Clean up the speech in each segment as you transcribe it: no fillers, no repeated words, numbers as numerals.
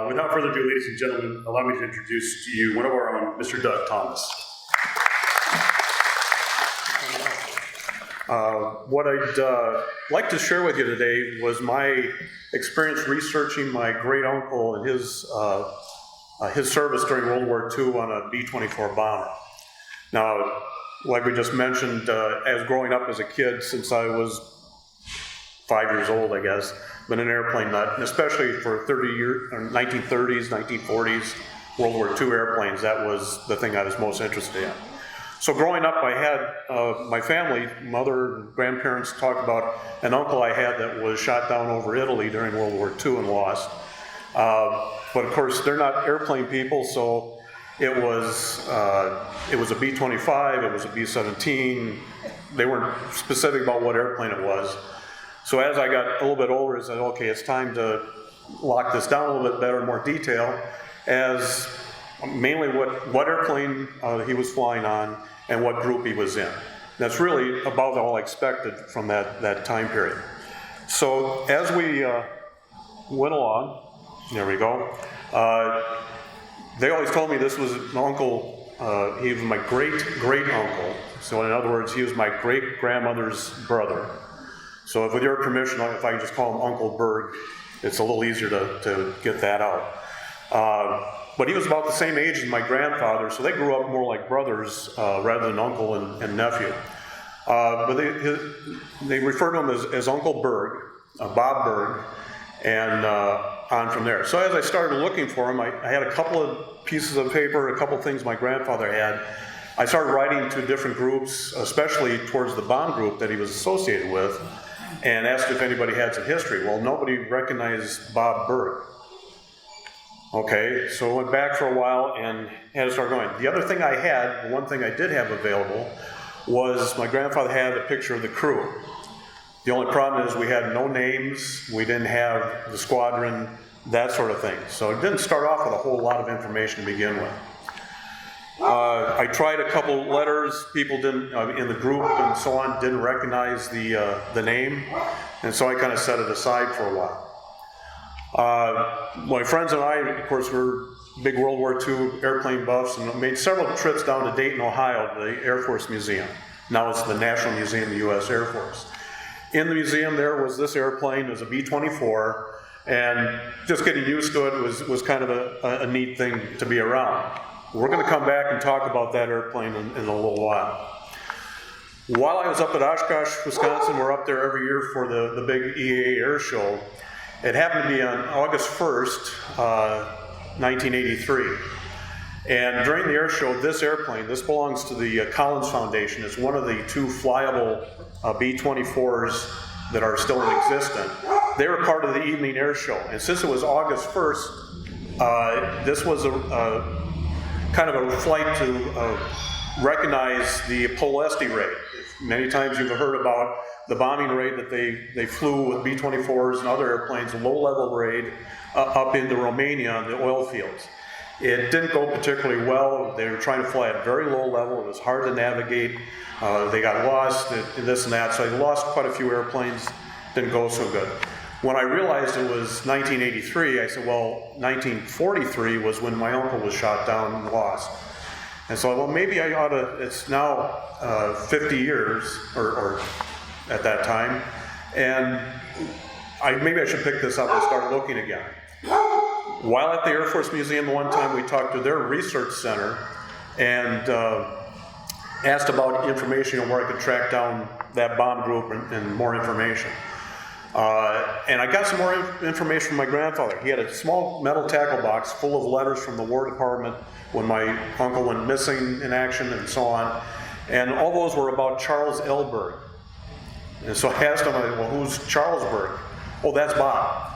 Without further ado, ladies and gentlemen, allow me to introduce to you one of our own, Mr. Doug Thomas. What I'd like to share with you today was my experience researching my great uncle and his service during World War II on a B-24 bomber. Now, like we just mentioned, as growing up as a kid, since I was 5 years old, I guess, been an airplane nut, and especially for 1930s, 1940s, World War II airplanes, that was the thing I was most interested in. So growing up, I had my family, mother and grandparents, talk about an uncle I had that was shot down over Italy during World War II and lost. But of course, they're not airplane people, so it was a B-25, it was a B-17. They weren't specific about what airplane it was. So as I got a little bit older, I said, okay, it's time to lock this down a little bit better, more detail, as mainly what airplane he was flying on and what group he was in. That's really about all I expected from that time period. So as we went along, there we go, they always told me this was an uncle, he was my great-great-uncle. So in other words, he was my great-grandmother's brother. So with your permission, if I can just call him Uncle Berg, it's a little easier to get that out. But he was about the same age as my grandfather, so they grew up more like brothers rather than uncle and nephew. But they refer to him as Uncle Berg, Bob Berg, and on from there. So as I started looking for him, I had a couple of pieces of paper, a couple of things my grandfather had. I started writing to different groups, especially towards the bomb group that he was associated with, and asked if anybody had some history. Well, nobody recognized Bob Berg. Okay, so I went back for a while and had to start going. The other thing I had, the one thing I did have available, was my grandfather had a picture of the crew. The only problem is we had no names, we didn't have the squadron, that sort of thing. So it didn't start off with a whole lot of information to begin with. I tried a couple letters, people didn't, in the group and so on, didn't recognize the name, and so I kind of set it aside for a while. My friends and I, of course, were big World War II airplane buffs and made several trips down to Dayton, Ohio, to the Air Force Museum. Now it's the National Museum of the U.S. Air Force. In the museum there was this airplane, it was a B-24, and just getting used to it was kind of a neat thing to be around. We're going to come back and talk about that airplane in a little while. While I was up at Oshkosh, Wisconsin, we're up there every year for the big EAA air show. It happened to be on August 1st, 1983. And during the air show, this airplane, this belongs to the Collins Foundation. It's one of the two flyable B-24s that are still in existence. They were part of the evening air show. And since it was August 1st, this was a kind of a flight to recognize the Pesti raid. Many times you've heard about the bombing raid that they flew with B-24s and other airplanes, a low-level raid up into Romania in the oil fields. It didn't go particularly well. They were trying to fly at very low level. It was hard to navigate. They got lost and this and that, so they lost quite a few airplanes. Didn't go so good. When I realized it was 1983, I said, well, 1943 was when my uncle was shot down and lost. And so, well, maybe I ought to, it's now 50 years, or at that time, and maybe I should pick this up and start looking again. While at the Air Force Museum one time, we talked to their research center and asked about information on where I could track down that bomb group and more information. And I got some more information from my grandfather. He had a small metal tackle box full of letters from the War Department when my uncle went missing in action and so on. And all those were about Charles L. Berg. And so I asked him, well, who's Charles Berg? Oh, that's Bob.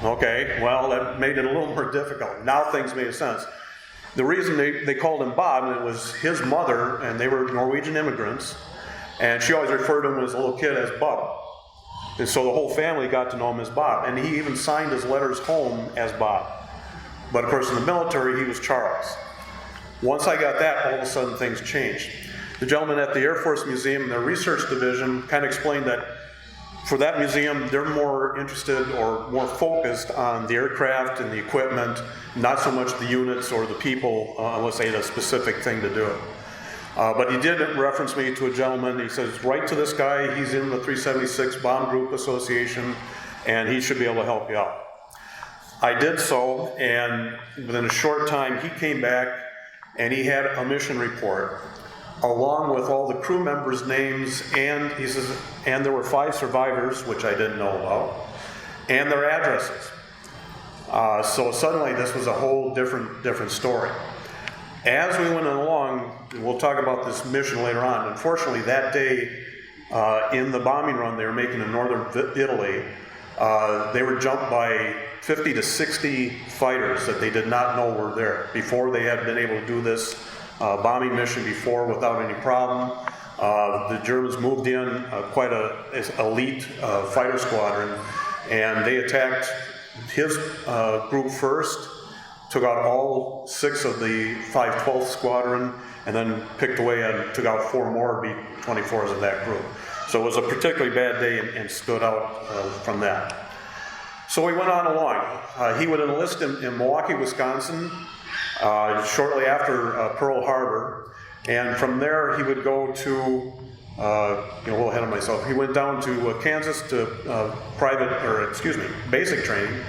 Okay, well, that made it a little more difficult. Now things made sense. The reason they called him Bob, it was his mother, and they were Norwegian immigrants, and she always referred to him as a little kid as Bob. And so the whole family got to know him as Bob, and he even signed his letters home as Bob. But of course in the military, he was Charles. Once I got that, all of a sudden things changed. The gentleman at the Air Force Museum in their research division kind of explained that for that museum, they're more interested or more focused on the aircraft and the equipment, not so much the units or the people, unless they had a specific thing to do it. But he did reference me to a gentleman. He says, write to this guy, he's in the 376 Bomb Group Association, and he should be able to help you out. I did so, and within a short time, he came back, and he had a mission report, along with all the crew members' names, and he says, and there were 5 survivors, which I didn't know about, and their addresses. So suddenly, this was a whole different story. As we went along, we'll talk about this mission later on. Unfortunately, that day, in the bombing run they were making in northern Italy, they were jumped by 50 to 60 fighters that they did not know were there. Before, they had been able to do this bombing mission before without any problem. The Germans moved in quite an elite fighter squadron, and they attacked his group first, took out all 6 of the 512th Squadron, and then picked away and took out 4 more B-24s of that group. So it was a particularly bad day and stood out from that. So we went on along. He would enlist in Milwaukee, Wisconsin, shortly after Pearl Harbor, and from there he would go to, a little ahead of myself, he went down to Kansas to basic training.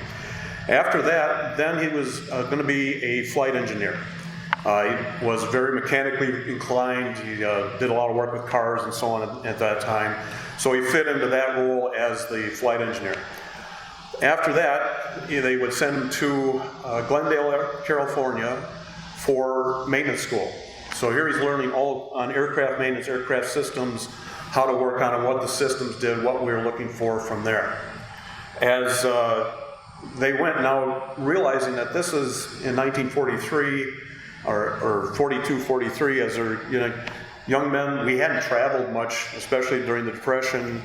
After that, then he was going to be a flight engineer. He was very mechanically inclined. He did a lot of work with cars and so on at that time. So he fit into that role as the flight engineer. After that, they would send him to Glendale, California for maintenance school. So here he's learning all on aircraft maintenance, aircraft systems, how to work on it, what the systems did, what we were looking for from there. As they went, now realizing that this is in 1943 or 42, 43, as they're young men. We hadn't traveled much, especially during the Depression.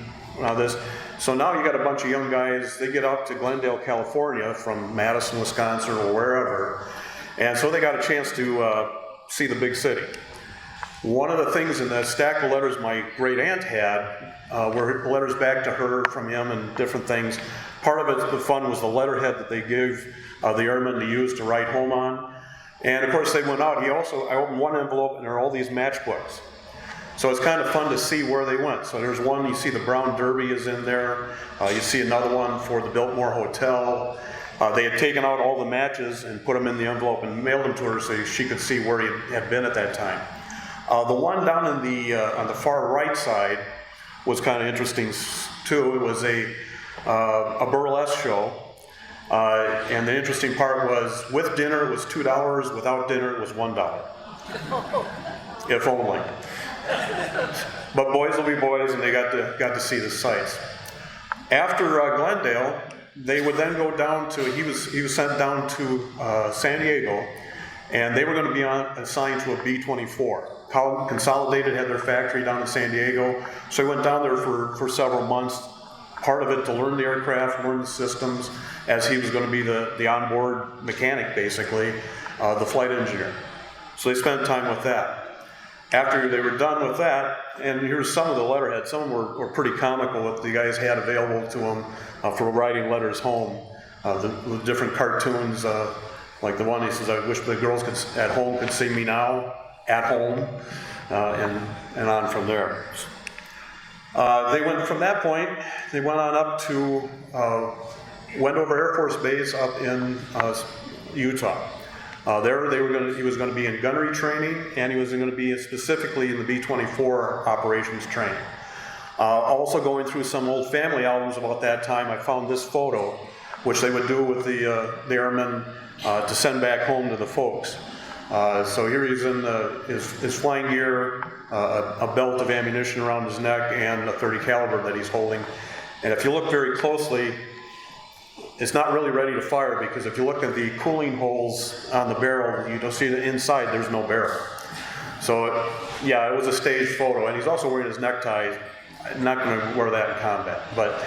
So now you got a bunch of young guys. They get up to Glendale, California from Madison, Wisconsin, or wherever, and so they got a chance to see the big city. One of the things in that stack of letters my great aunt had were letters back to her from him and different things. Part of it, the fun, was the letterhead that they gave the airmen to use to write home on. And of course, they went out. I opened one envelope, and there are all these matchbooks. So it's kind of fun to see where they went. So there's one, you see the Brown Derby is in there. You see another one for the Biltmore Hotel. They had taken out all the matches and put them in the envelope and mailed them to her so she could see where he had been at that time. The one down on the far right side was kind of interesting too. It was a burlesque show. And the interesting part was, with dinner it was $2, without dinner it was $1. If only. But boys will be boys, and they got to see the sights. After Glendale, they would then go down to, he was sent down to San Diego, and they were going to be assigned to a B-24. Consolidated had their factory down in San Diego, so he went down there for several months, part of it to learn the aircraft, learn the systems, as he was going to be the onboard mechanic, basically, the flight engineer. So they spent time with that. After they were done with that, and here's some of the letterheads. Some of them were pretty comical, what the guys had available to them for writing letters home. The different cartoons, like the one, he says, I wish the girls at home could see me now, at home, and on from there. They went from that point, they went on up to Wendover Air Force Base up in Utah. There he was going to be in gunnery training, and he was going to be specifically in the B-24 operations training. Also going through some old family albums about that time, I found this photo, which they would do with the airmen to send back home to the folks. So here he's in his flying gear, a belt of ammunition around his neck, and a .30 caliber that he's holding. And if you look very closely, it's not really ready to fire, because if you look at the cooling holes on the barrel, you don't see the inside, there's no barrel. So yeah, it was a staged photo, and he's also wearing his necktie. I'm not going to wear that in combat, but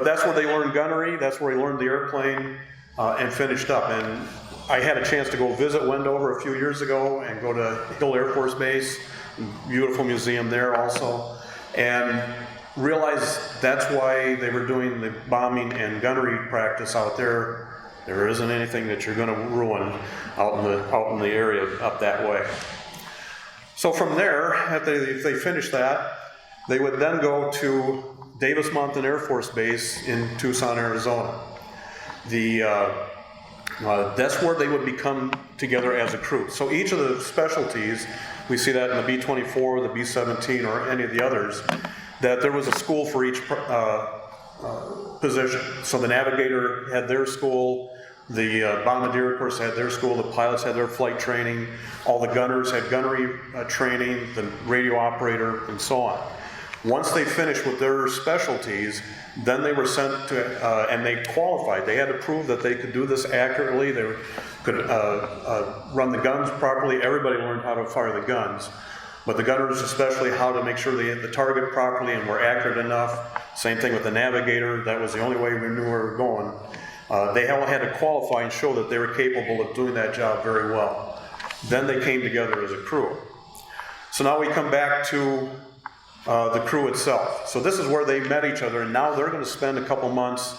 that's where they learned gunnery, that's where he learned the airplane, and finished up. And I had a chance to go visit Wendover a few years ago and go to Hill Air Force Base, beautiful museum there also, and realize that's why they were doing the bombing and gunnery practice out there. There isn't anything that you're going to ruin out in the area up that way. So from there, if they finished that, they would then go to Davis Mountain Air Force Base in Tucson, Arizona. That's where they would become together as a crew. So each of the specialties, we see that in the B-24, the B-17, or any of the others, that there was a school for each position. So the navigator had their school, the bombardier, of course, had their school, the pilots had their flight training, all the gunners had gunnery training, the radio operator, and so on. Once they finished with their specialties, then they were sent to, and they qualified. They had to prove that they could do this accurately, they could run the guns properly. Everybody learned how to fire the guns, but the gunners especially how to make sure they hit the target properly and were accurate enough. Same thing with the navigator, that was the only way we knew where we were going. They all had to qualify and show that they were capable of doing that job very well. Then they came together as a crew. So now we come back to the crew itself. So this is where they met each other, and now they're going to spend a couple months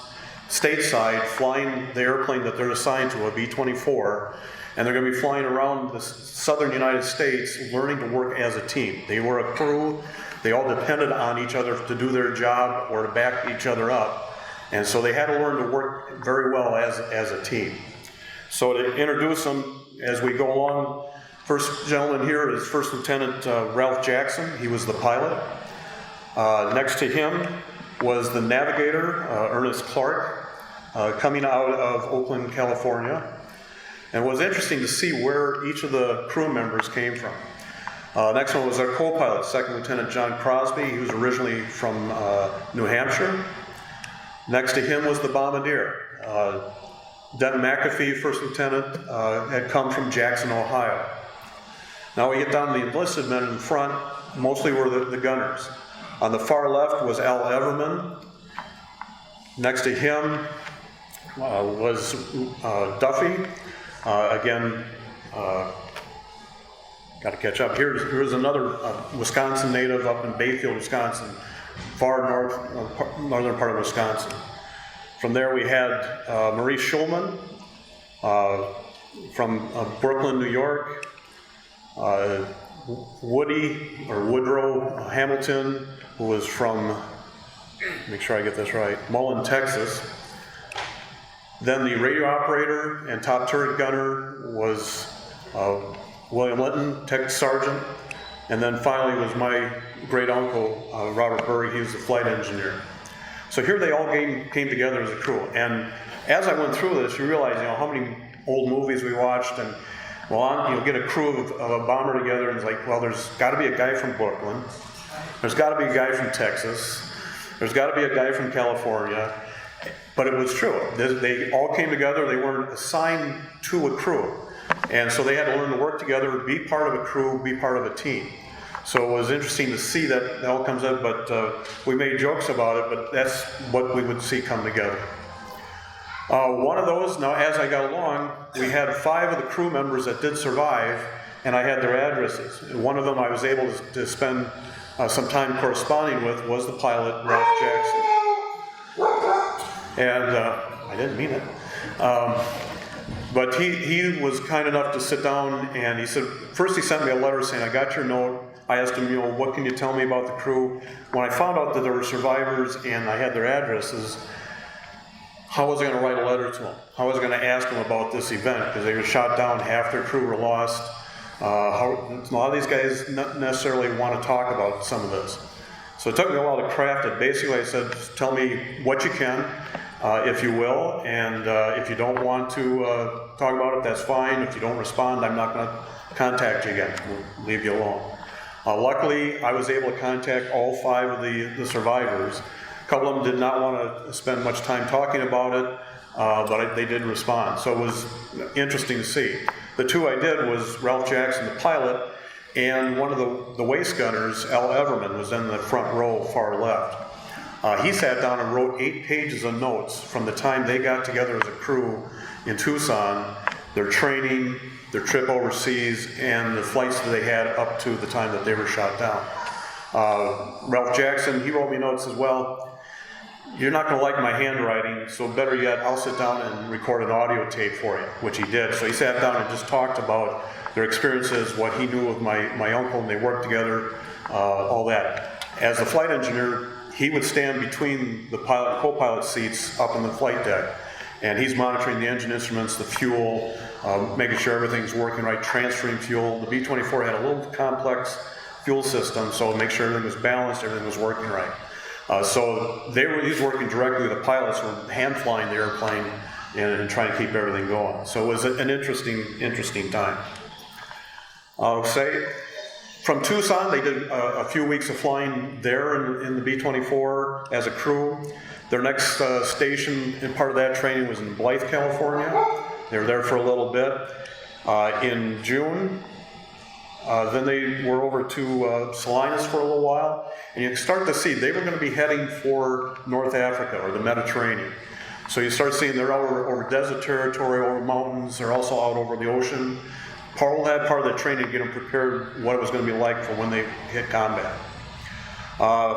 stateside flying the airplane that they're assigned to, a B-24, and they're going to be flying around the southern United States learning to work as a team. They were a crew. They all depended on each other to do their job or to back each other up. And so they had to learn to work very well as a team. So to introduce them as we go along, first gentleman here is First Lieutenant Ralph Jackson. He was the pilot. Next to him was the navigator, Ernest Clark, coming out of Oakland, California. And it was interesting to see where each of the crew members came from. Next one was our co-pilot, Second Lieutenant John Crosby. He was originally from New Hampshire. Next to him was the bombardier. Denton McAfee, First Lieutenant, had come from Jackson, Ohio. Now we get down to the enlisted men in front, mostly were the gunners. On the far left was Al Everman. Next to him was Duffy. Again, got to catch up. Here's another Wisconsin native up in Bayfield, Wisconsin, far northern part of Wisconsin. From there we had Maurice Schulman from Brooklyn, New York. Woodrow Hamilton, who was from, make sure I get this right, Mullen, Texas. Then the radio operator and top turret gunner was William Linton, Tech Sergeant. And then finally was my great uncle, Robert Burry. He was the flight engineer. So here they all came together as a crew. And as I went through this, you realize, how many old movies we watched, and get a crew of a bomber together, and it's like, well, there's got to be a guy from Brooklyn, there's got to be a guy from Texas, there's got to be a guy from California. But it was true. They all came together. They weren't assigned to a crew, and so they had to learn to work together, be part of a crew, be part of a team. So it was interesting to see that all comes up. But we made jokes about it, but that's what we would see come together. One of those, now as I got along, we had 5 of the crew members that did survive, and I had their addresses. And one of them I was able to spend some time corresponding with was the pilot, Ralph Jackson. And I didn't mean it. But he was kind enough to sit down, and he said, first he sent me a letter saying, I got your note. I asked him, what can you tell me about the crew? When I found out that there were survivors and I had their addresses, how was I going to write a letter to them? How was I going to ask them about this event? Because they were shot down, half their crew were lost. A lot of these guys not necessarily want to talk about some of this. So it took me a while to craft it. Basically, I said, tell me what you can, if you will, and if you don't want to talk about it, that's fine. If you don't respond, I'm not going to contact you again. We'll leave you alone. Luckily, I was able to contact all 5 of the survivors. A couple of them did not want to spend much time talking about it, but they did respond. So it was interesting to see. The 2 I did was Ralph Jackson, the pilot, and one of the waist gunners, Al Everman, was in the front row, far left. He sat down and wrote 8 pages of notes from the time they got together as a crew in Tucson, their training, their trip overseas, and the flights that they had up to the time that they were shot down. Ralph Jackson, he wrote me notes as well. you're not going to like my handwriting, so better yet, I'll sit down and record an audio tape for you, which he did. So he sat down and just talked about their experiences, what he knew of my uncle, and they worked together, all that. As the flight engineer, he would stand between the pilot and co-pilot seats up on the flight deck, and he's monitoring the engine instruments, the fuel, making sure everything's working right, transferring fuel. The B-24 had a little complex fuel system, so make sure everything was balanced, everything was working right. So he's working directly with the pilots who were hand flying the airplane and trying to keep everything going. So it was an interesting time. From Tucson, they did a few weeks of flying there in the B-24 as a crew. Their next station and part of that training was in Blythe, California. They were there for a little bit. In June, then they were over to Salinas for a little while, and you start to see they were going to be heading for North Africa or the Mediterranean. So you start seeing they're over desert territory, over mountains, they're also out over the ocean. Paul had part of the training to get them prepared what it was going to be like for when they hit combat.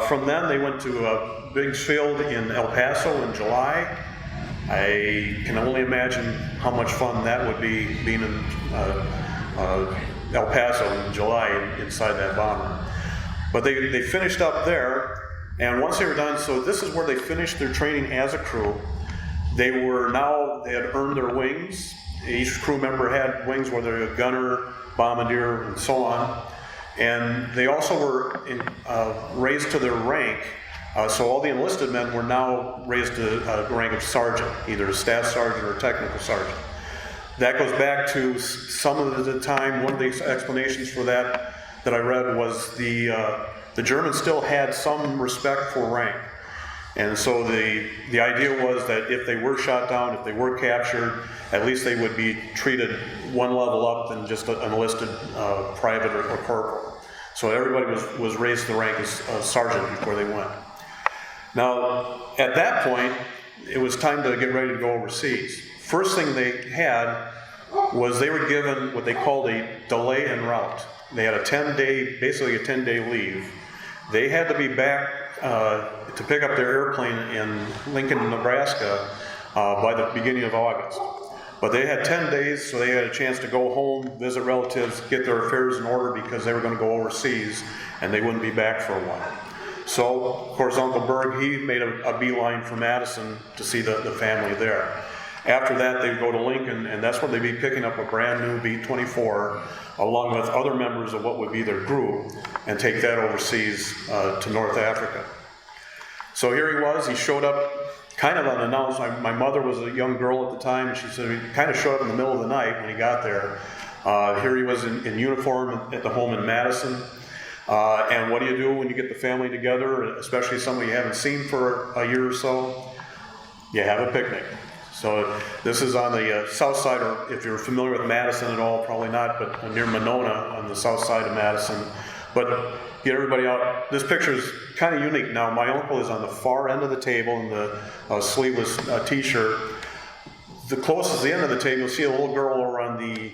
From then they went to a big field in El Paso in July. I can only imagine how much fun that would be being in El Paso in July inside that bomber. But they finished up there, and once they were done, so this is where they finished their training as a crew. They had earned their wings. Each crew member had wings, whether they were a gunner, bombardier, and so on. And they also were raised to their rank. So all the enlisted men were now raised to the rank of sergeant, either a staff sergeant or a technical sergeant. That goes back to some of the time. One of the explanations for that I read was the Germans still had some respect for rank. And so the idea was that if they were shot down, if they were captured, at least they would be treated one level up than just an enlisted private or corporal. So everybody was raised to the rank as sergeant before they went. Now, at that point, it was time to get ready to go overseas. First thing they had was they were given what they called a delay en route. They had basically a 10-day leave. They had to be back to pick up their airplane in Lincoln, Nebraska by the beginning of August. But they had 10 days, so they had a chance to go home, visit relatives, get their affairs in order because they were going to go overseas and they wouldn't be back for a while. So, of course, Uncle Berg, he made a beeline for Madison to see the family there. After that, they'd go to Lincoln, and that's where they'd be picking up a brand new B-24, along with other members of what would be their group, and take that overseas to North Africa. So here he was. He showed up kind of unannounced. My mother was a young girl at the time, and she said he kind of showed up in the middle of the night when he got there. Here he was in uniform at the home in Madison. And what do you do when you get the family together, especially somebody you haven't seen for a year or so? You have a picnic. So this is on the south side, or if you're familiar with Madison at all, probably not, but near Monona on the south side of Madison. But get everybody out. This picture is kind of unique. Now, my uncle is on the far end of the table in the sleeveless t-shirt. The closest to the end of the table, you'll see a little girl over on the,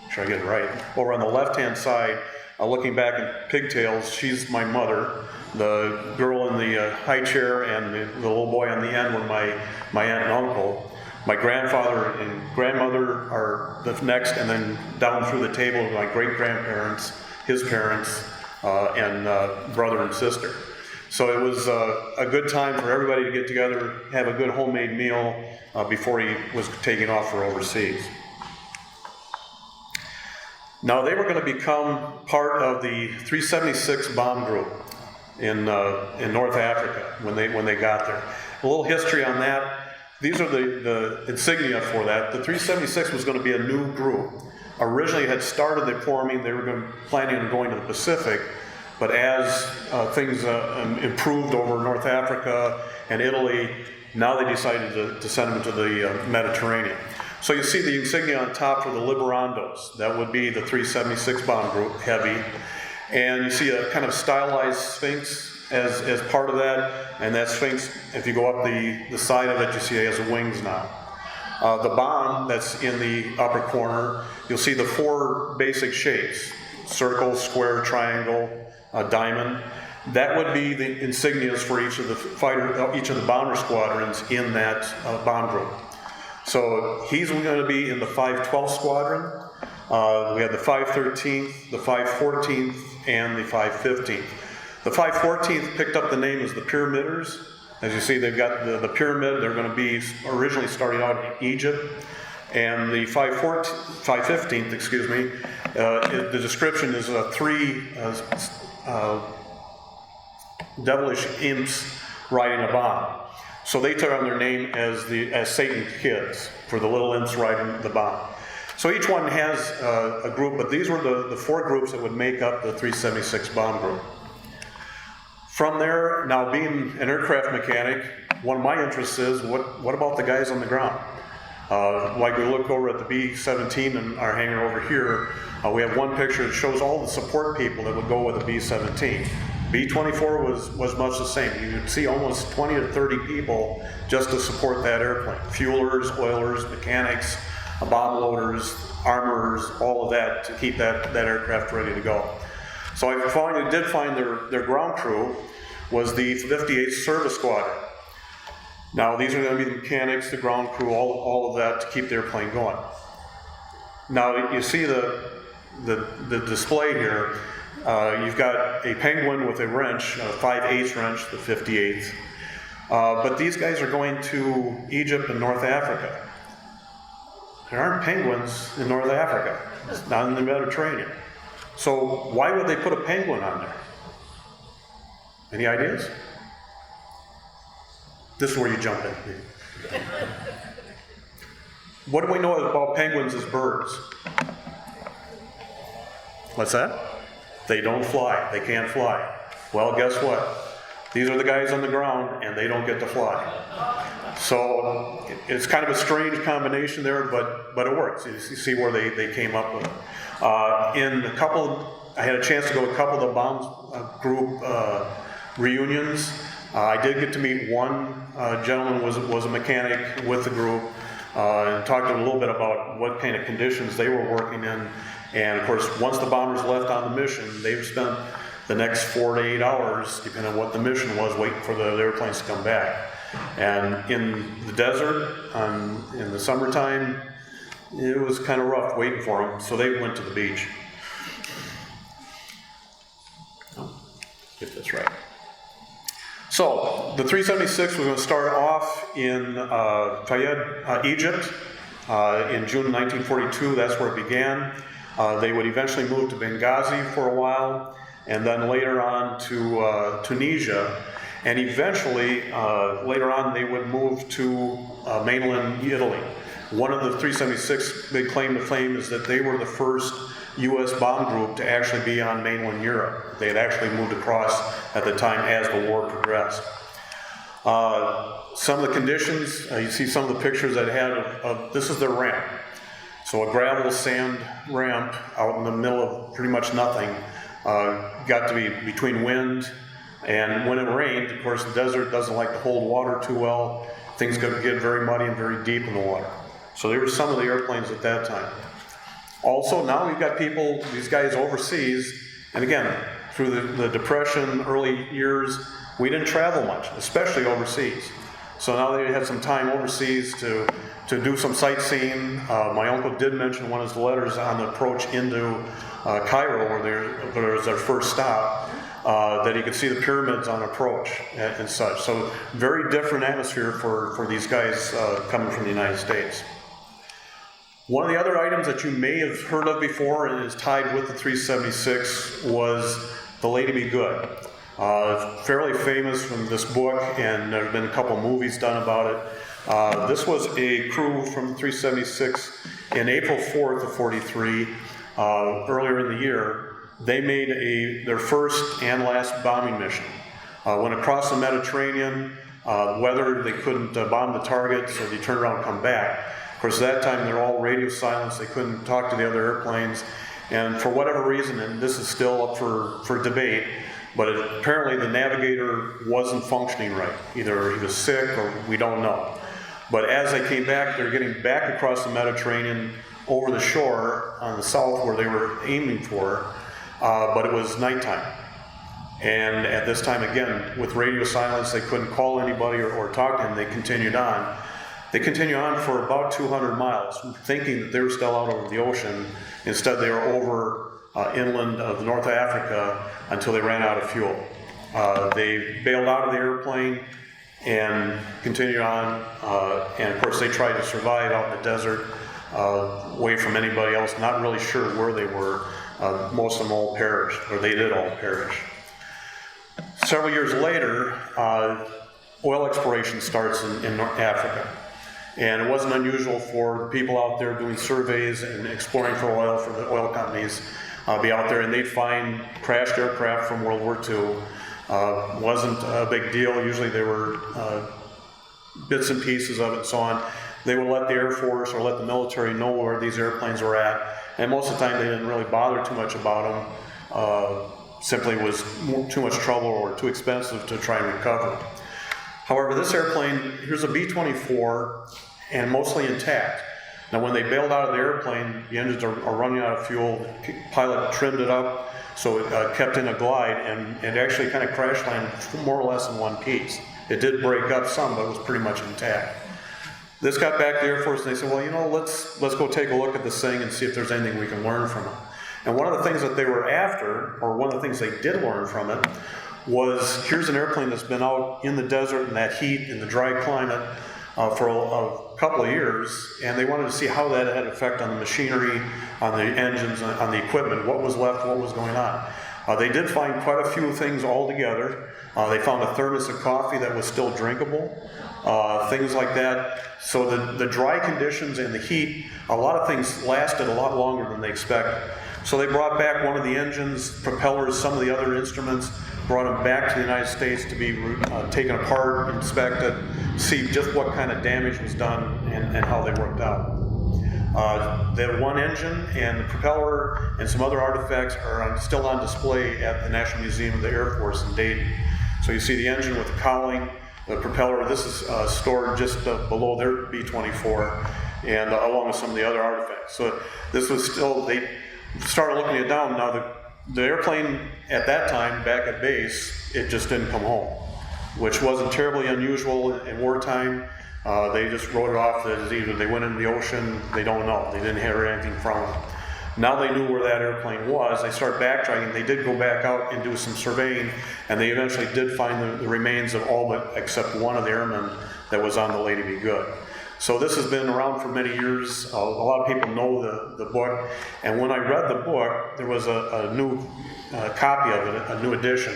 try to get it right, over on the left-hand side, looking back in pigtails. She's my mother. The girl in the high chair and the little boy on the end were my aunt and uncle. My grandfather and grandmother are the next, and then down through the table are my great-grandparents, his parents, and brother and sister. So it was a good time for everybody to get together, have a good homemade meal before he was taking off for overseas. Now they were going to become part of the 376 bomb group in North Africa when they got there. A little history on that. These are the insignia for that. The 376 was going to be a new group. Originally it had started the forming. They were planning on going to the Pacific, but as things improved over North Africa and Italy, now they decided to send them to the Mediterranean. So you see the insignia on top for the Liberandos. That would be the 376 bomb group, heavy. And you see a kind of stylized sphinx as part of that. And that sphinx, if you go up the side of it, you see it has wings now. The bomb that's in the upper corner, you'll see the four basic shapes: circle, square, triangle, diamond. That would be the insignias for each of the bomber squadrons in that bomb group. So he's going to be in the 512th Squadron. We have the 513th, the 514th, and the 515th. The 514th picked up the name as the Pyramiders. As you see, they've got the pyramid. They're going to be originally starting out in Egypt. And the 515th, excuse me, the description is three devilish imps riding a bomb. So they took on their name as Satan's kids, for the little imps riding the bomb. So each one has a group, but these were the four groups that would make up the 376 bomb group. From there, now being an aircraft mechanic, one of my interests is what about the guys on the ground? Like we look over at the B-17 and our hangar over here, we have one picture that shows all the support people that would go with the B-17. B-24 was much the same. You would see almost 20 to 30 people just to support that airplane. Fuelers, oilers, mechanics, bomb loaders, armorers, all of that to keep that aircraft ready to go. So I finally did find their ground crew was the 58th Service Squadron. Now these are going to be the mechanics, the ground crew, all of that to keep the airplane going. Now you see the display here. You've got a penguin with a wrench, a 5/8 wrench, the 58th. But these guys are going to Egypt and North Africa. There aren't penguins in North Africa. It's not in the Mediterranean. So why would they put a penguin on there? Any ideas? This is where you jump in. What do we know about penguins as birds? What's that? They don't fly. They can't fly. Well, guess what? These are the guys on the ground, and they don't get to fly. So it's kind of a strange combination there, but it works. You see where they came up with it. I had a chance to go to a couple of the bomb group reunions. I did get to meet one gentleman was a mechanic with the group, and talked to him a little bit about what kind of conditions they were working in. And of course, once the bombers left on the mission, they spent the next 4 to 8 hours, depending on what the mission was, waiting for the airplanes to come back. And in the desert, in the summertime, it was kind of rough waiting for them, so they went to the beach. Get this right. So, the 376 was going to start off in Fayed, Egypt, in June 1942. That's where it began. They would eventually move to Benghazi for a while, and then later on to Tunisia, and eventually, later on, they would move to mainland Italy. One of the 376 big claim to fame is that they were the first U.S. bomb group to actually be on mainland Europe. They had actually moved across at the time as the war progressed. Some of the conditions, you see some of the pictures that had of this is their ramp. So a gravel sand ramp out in the middle of pretty much nothing, got to be between wind, and when it rained, of course the desert doesn't like to hold water too well. Things could get very muddy and very deep in the water. So there were some of the airplanes at that time. Also, now we've got people, these guys overseas, and again, through the Depression, early years, we didn't travel much, especially overseas. So now they had some time overseas to do some sightseeing. My uncle did mention one of his letters on the approach into Cairo, where there was their first stop, that he could see the pyramids on approach and such. So very different atmosphere for these guys coming from the United States. One of the other items that you may have heard of before and is tied with the 376 was the Lady Be Good. Fairly famous from this book, and there have been a couple movies done about it. This was a crew from the 376 in April 4th of 43, earlier in the year. They made their first and last bombing mission. Went across the Mediterranean, weather, they couldn't bomb the target, so they turned around and come back. Of course, at that time, they're all radio silence. They couldn't talk to the other airplanes. And for whatever reason, and this is still up for debate, but apparently the navigator wasn't functioning right. Either he was sick or we don't know. But as they came back, they're getting back across the Mediterranean over the shore on the south where they were aiming for, but it was nighttime. And at this time, again, with radio silence, they couldn't call anybody or talk to him. They continued on. They continued on for about 200 miles, thinking that they were still out over the ocean. Instead, they were over inland of North Africa until they ran out of fuel. They bailed out of the airplane and continued on. And of course, they tried to survive out in the desert, away from anybody else, not really sure where they were. Most of them all perished, or they did all perish. Several years later, oil exploration starts in North Africa. And it wasn't unusual for people out there doing surveys and exploring for oil, for the oil companies, be out there, and they'd find crashed aircraft from World War II. Wasn't a big deal. Usually they were bits and pieces of it and so on. They would let the Air Force or let the military know where these airplanes were at, and most of the time they didn't really bother too much about them. Simply was too much trouble or too expensive to try and recover. However, this airplane, here's a B-24, and mostly intact. Now when they bailed out of the airplane, the engines are running out of fuel. The pilot trimmed it up so it kept in a glide, and it actually kind of crash landed more or less in one piece. It did break up some, but it was pretty much intact. This got back to the Air Force, and they said, well, you know, let's go take a look at this thing and see if there's anything we can learn from it. And one of the things that they were after, or one of the things they did learn from it, was here's an airplane that's been out in the desert in that heat, in the dry climate, for a couple of years, and they wanted to see how that had an effect on the machinery, on the engines, on the equipment, what was left, what was going on. They did find quite a few things altogether. They found a thermos of coffee that was still drinkable, things like that. So the dry conditions and the heat, a lot of things lasted a lot longer than they expected. So they brought back one of the engines, propellers, some of the other instruments, brought them back to the United States to be taken apart, inspected, see just what kind of damage was done and how they worked out. The one engine and the propeller and some other artifacts are still on display at the National Museum of the Air Force in Dayton. So you see the engine with the cowling, the propeller. This is stored just below their B-24, and along with some of the other artifacts. So this was still, they started looking it down. Now the airplane at that time, back at base, it just didn't come home, which wasn't terribly unusual in wartime. They just wrote it off as either they went into the ocean, they don't know. They didn't hear anything from it. Now they knew where that airplane was. They started backtracking. They did go back out and do some surveying, and they eventually did find the remains of all but except one of the airmen that was on the Lady Be Good. So this has been around for many years. A lot of people know the book, and when I read the book, there was a new copy of it, a new edition.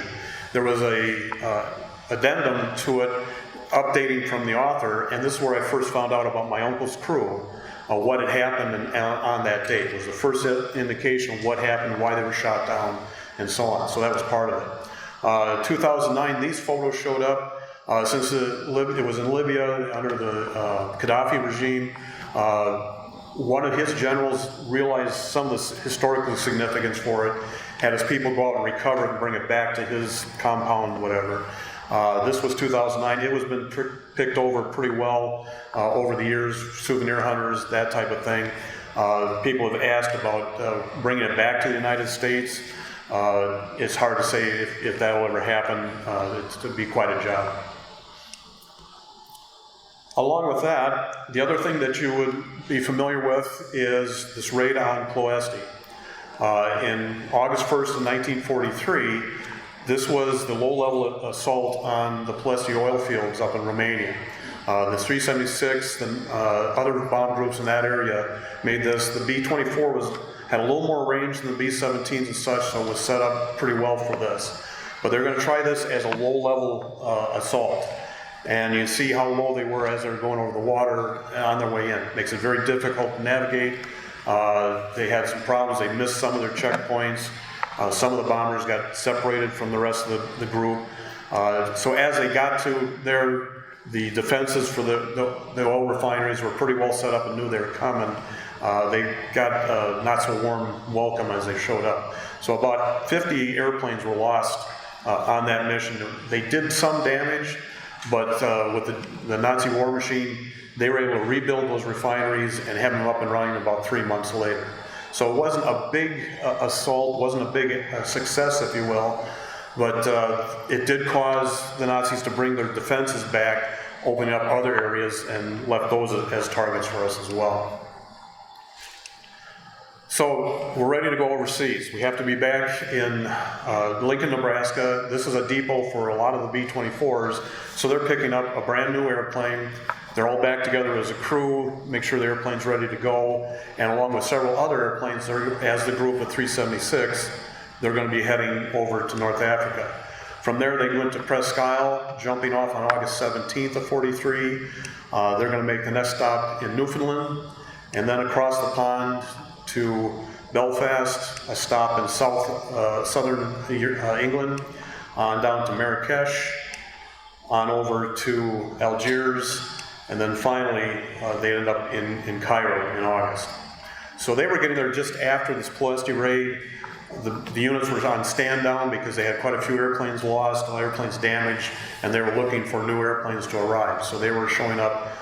There was a addendum to it, updating from the author, and this is where I first found out about my uncle's crew, what had happened on that date. It was the first indication of what happened, why they were shot down, and so on. So that was part of it. 2009, these photos showed up. Since it was in Libya under the Gaddafi regime, one of his generals realized some of the historical significance for it, had his people go out and recover it and bring it back to his compound, whatever. This was 2009. It was been picked over pretty well over the years, souvenir hunters, that type of thing. People have asked about bringing it back to the United States. It's hard to say if that will ever happen. It's to be quite a job. Along with that, the other thing that you would be familiar with is this raid on Pesti. In August 1st of 1943, this was the low-level assault on the Pesti oil fields up in Romania. The 376 and other bomb groups in that area made this. The B-24 had a little more range than the B-17s and such, so it was set up pretty well for this. But they're going to try this as a low-level assault. And you see how low they were as they were going over the water on their way in. It makes it very difficult to navigate. They had some problems. They missed some of their checkpoints. Some of the bombers got separated from the rest of the group. So as they got to there, the defenses for the oil refineries were pretty well set up and knew they were coming. They got a not so warm welcome as they showed up. So about 50 airplanes were lost on that mission. They did some damage, but with the Nazi war machine, they were able to rebuild those refineries and have them up and running about 3 months later. So it wasn't a big assault, wasn't a big success, if you will, But it did cause the Nazis to bring their defenses back, opening up other areas, and left those as targets for us as well. So we're ready to go overseas. We have to be back in Lincoln, Nebraska. This is a depot for a lot of the B-24s, so they're picking up a brand new airplane. They're all back together as a crew, make sure the airplane's ready to go, and along with several other airplanes, as the group of 376, they're going to be heading over to North Africa. From there, they went to Presque Isle, jumping off on August 17th of 43. They're going to make the next stop in Newfoundland, and then across the pond to Belfast, a stop in southern England, on down to Marrakesh, on over to Algiers, and then finally they ended up in Cairo in August. So they were getting there just after this Pesti raid. The units were on stand down because they had quite a few airplanes lost, airplanes damaged, and they were looking for new airplanes to arrive. So they were showing up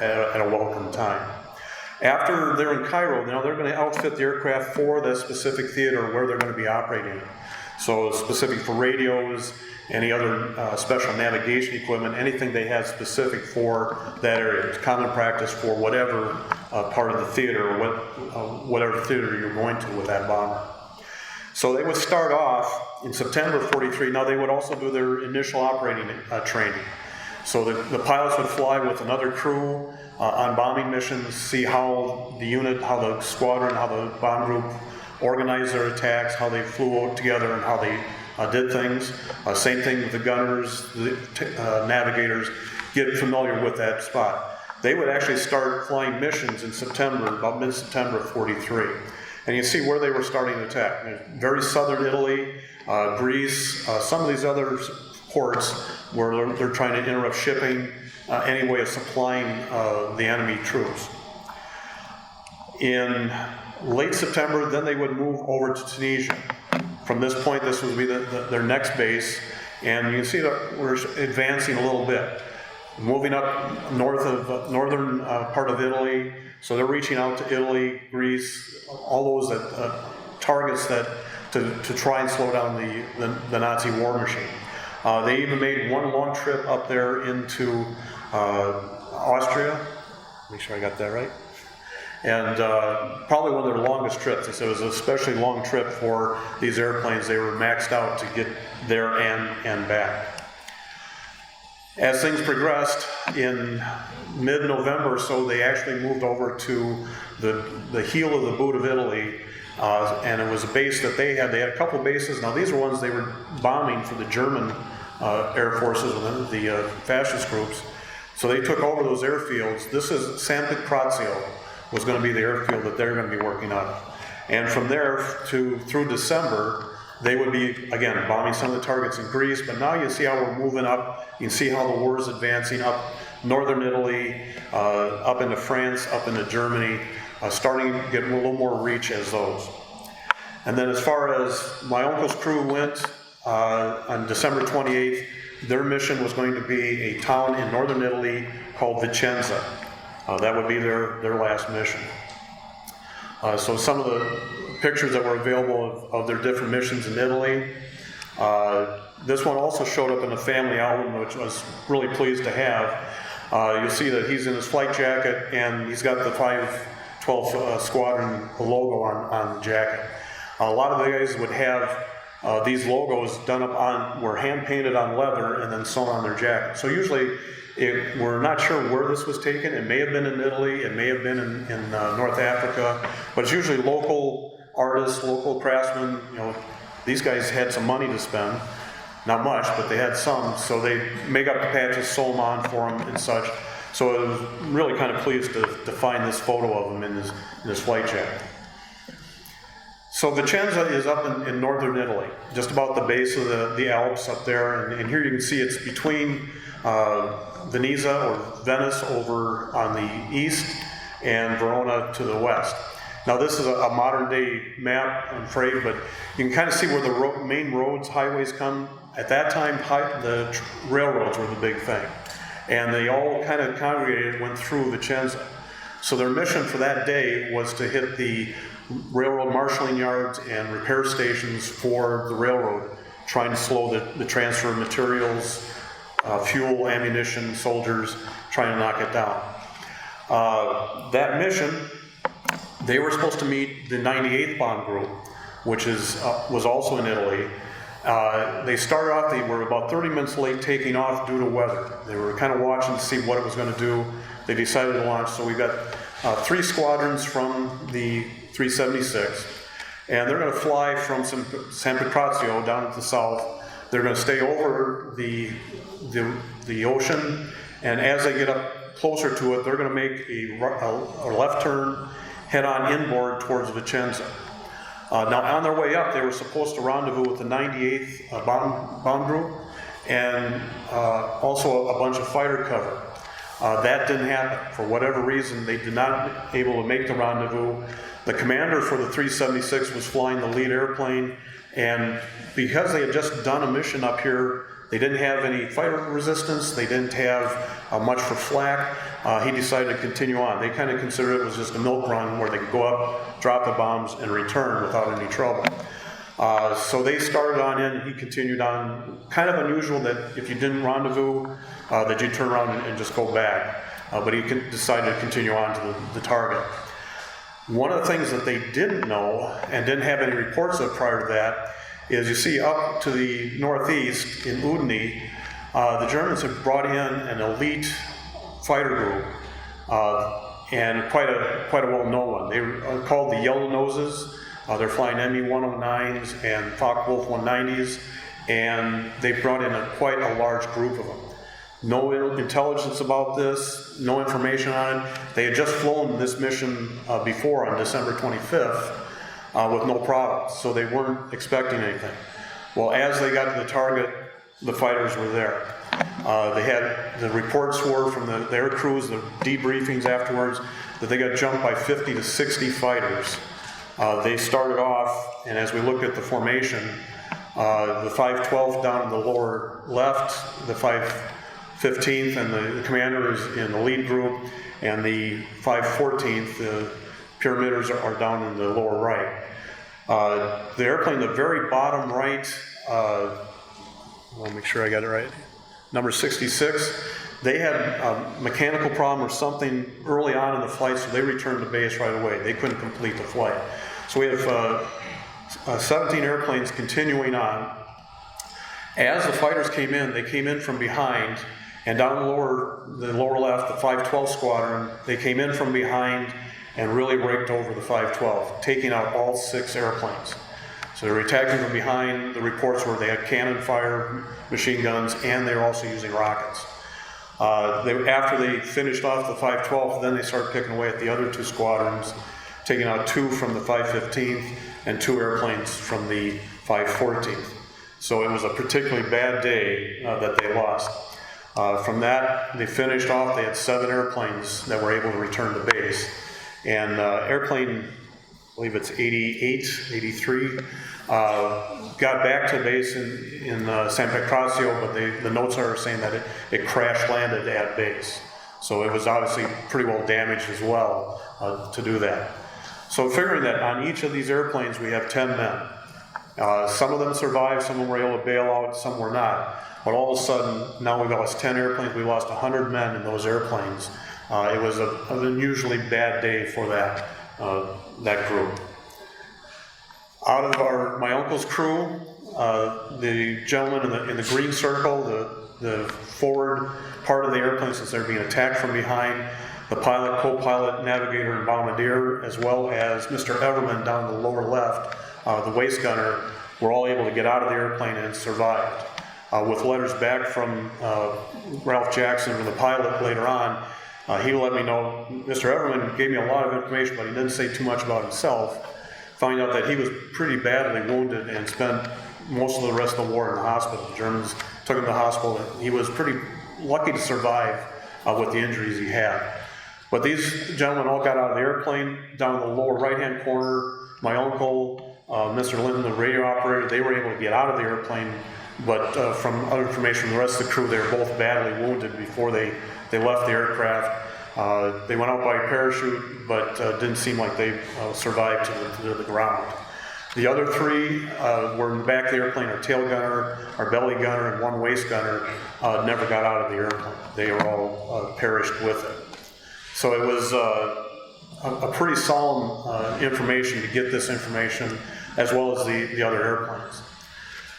at a welcome time. After they're in Cairo, now they're going to outfit the aircraft for that specific theater where they're going to be operating. So specific for radios, any other special navigation equipment, anything they had specific for that area. It's common practice for whatever part of the theater or whatever theater you're going to with that bomber. So they would start off in September 43. Now they would also do their initial operating training. So the pilots would fly with another crew on bombing missions, see how the unit, how the squadron, how the bomb group organized their attacks, how they flew together and how they did things. Same thing with the gunners, the navigators, get familiar with that spot. They would actually start flying missions in September, about mid-September of 43. And you see where they were starting to attack. Very southern Italy, Greece, some of these other ports where they're trying to interrupt shipping, any way of supplying the enemy troops. In late September, then they would move over to Tunisia. From this point, this would be their next base, and you can see that we're advancing a little bit. Moving up north of northern part of Italy, so they're reaching out to Italy, Greece, all those targets that to try and slow down the Nazi war machine. They even made one long trip up there into Austria. Make sure I got that right. And probably one of their longest trips. They said it was an especially long trip for these airplanes. They were maxed out to get there and back. As things progressed, in mid-November or so, they actually moved over to the heel of the boot of Italy, and it was a base that they had. They had a couple bases. Now these are ones they were bombing for the German air forces, the fascist groups. So they took over those airfields. This is San Pancrazio was going to be the airfield that they're going to be working on. And from there through December, they would be, again, bombing some of the targets in Greece, but now you see how we're moving up. You can see how the war is advancing up northern Italy, up into France, up into Germany, starting to get a little more reach as those. And then as far as my uncle's crew went, on December 28th, their mission was going to be a town in northern Italy called Vicenza. That would be their last mission. So some of the pictures that were available of their different missions in Italy. This one also showed up in the family album, which I was really pleased to have. You'll see that he's in his flight jacket and he's got the 512 Squadron logo on the jacket. A lot of the guys would have these logos done up were hand painted on leather and then sewn on their jacket. So usually we're not sure where this was taken. It may have been in Italy, it may have been in North Africa, but it's usually local artists, local craftsmen. You know, these guys had some money to spend, not much, but they had some, so they make up the patches, sew them on for them and such. So I was really kind of pleased to find this photo of him in his flight jacket. So Vicenza is up in northern Italy, just about the base of the Alps up there, and here you can see it's between Veneza or Venice over on the east and Verona to the west. Now this is a modern day map, I'm afraid, but you can kind of see where the main roads, highways come. At that time, the railroads were the big thing, and they all kind of congregated and went through Vicenza. So their mission for that day was to hit the railroad marshaling yards and repair stations for the railroad trying to slow the transfer of materials, fuel, ammunition, soldiers, trying to knock it down. That mission, they were supposed to meet the 98th Bomb Group, which was also in Italy. They started off, they were about 30 minutes late taking off due to weather. They were kind of watching to see what it was going to do. They decided to launch, so we got 3 squadrons from the 376, and they're going to fly from San Pancrazio down to the south. They're going to stay over the ocean, and as they get up closer to it, they're going to make a left turn, head on inboard towards Vicenza. Now, on their way up, they were supposed to rendezvous with the 98th bomb group and also a bunch of fighter cover. That didn't happen. For whatever reason, they did not able to make the rendezvous. The commander for the 376 was flying the lead airplane, and because they had just done a mission up here, they didn't have any fighter resistance, they didn't have much for flak. He decided to continue on. They kind of considered it was just a milk run where they could go up, drop the bombs, and return without any trouble. So they started on in, and he continued on. Kind of unusual that if you didn't rendezvous, that you turn around and just go back. But he decided to continue on to the target. One of the things that they didn't know, and didn't have any reports of prior to that, is you see up to the northeast in Udine, the Germans have brought in an elite fighter group, and quite a well-known one. They are called the Yellow Noses. They're flying Me-109s and Focke-Wulf 190s, and they brought in quite a large group of them. No intelligence about this, no information on it. They had just flown this mission before on December 25th with no problems, so they weren't expecting anything. Well, as they got to the target, the fighters were there. They had, the reports were from the air crews, the debriefings afterwards, that they got jumped by 50 to 60 fighters. They started off, and as we look at the formation, the 512th down in the lower left, the 515th and the commander is in the lead group, and the 514th, the pyramiders are down in the lower right. The airplane, the very bottom right, I want to make sure I got it right, number 66, they had a mechanical problem or something early on in the flight, so they returned to base right away. They couldn't complete the flight. So we have 17 airplanes continuing on. As the fighters came in, they came in from behind, and down the lower left, the 512 squadron, they came in from behind and really raked over the 512, taking out all 6 airplanes. So they were attacking from behind. The reports were they had cannon fire, machine guns, and they were also using rockets. After they finished off the 512th, then they started picking away at the other 2 squadrons, taking out 2 from the 515th and 2 airplanes from the 514th. So it was a particularly bad day that they lost. From that, they finished off, they had 7 airplanes that were able to return to base. And airplane, I believe it's 88, 83, got back to base in San Pancrazio, but the notes are saying that it crash landed at base. So it was obviously pretty well damaged as well to do that. So figuring that on each of these airplanes we have 10 men. Some of them survived, some of them were able to bail out, some were not. But all of a sudden, now we've lost 10 airplanes, we lost 100 men in those airplanes. It was an unusually bad day for that group. Out of my uncle's crew, the gentleman in the green circle, the forward part of the airplane, since they're being attacked from behind, the pilot, co-pilot, navigator, and bombardier, as well as Mr. Everman down the lower left, the waist gunner, were all able to get out of the airplane and survived. With letters back from Ralph Jackson, the pilot, later on, he let me know, Mr. Everman gave me a lot of information, but he didn't say too much about himself. Find out that he was pretty badly wounded and spent most of the rest of the war in the hospital. The Germans took him to the hospital, and he was pretty lucky to survive with the injuries he had. But these gentlemen all got out of the airplane. Down in the lower right-hand corner, my uncle, Mr. Linton, the radio operator, they were able to get out of the airplane, but from other information from the rest of the crew, they were both badly wounded before they left the aircraft. They went out by parachute, but didn't seem like they survived to the ground. The other three were in the back of the airplane. Our tail gunner, our belly gunner, and one waist gunner never got out of the airplane. They were all perished with it. So it was a pretty solemn information to get this information, as well as the other airplanes.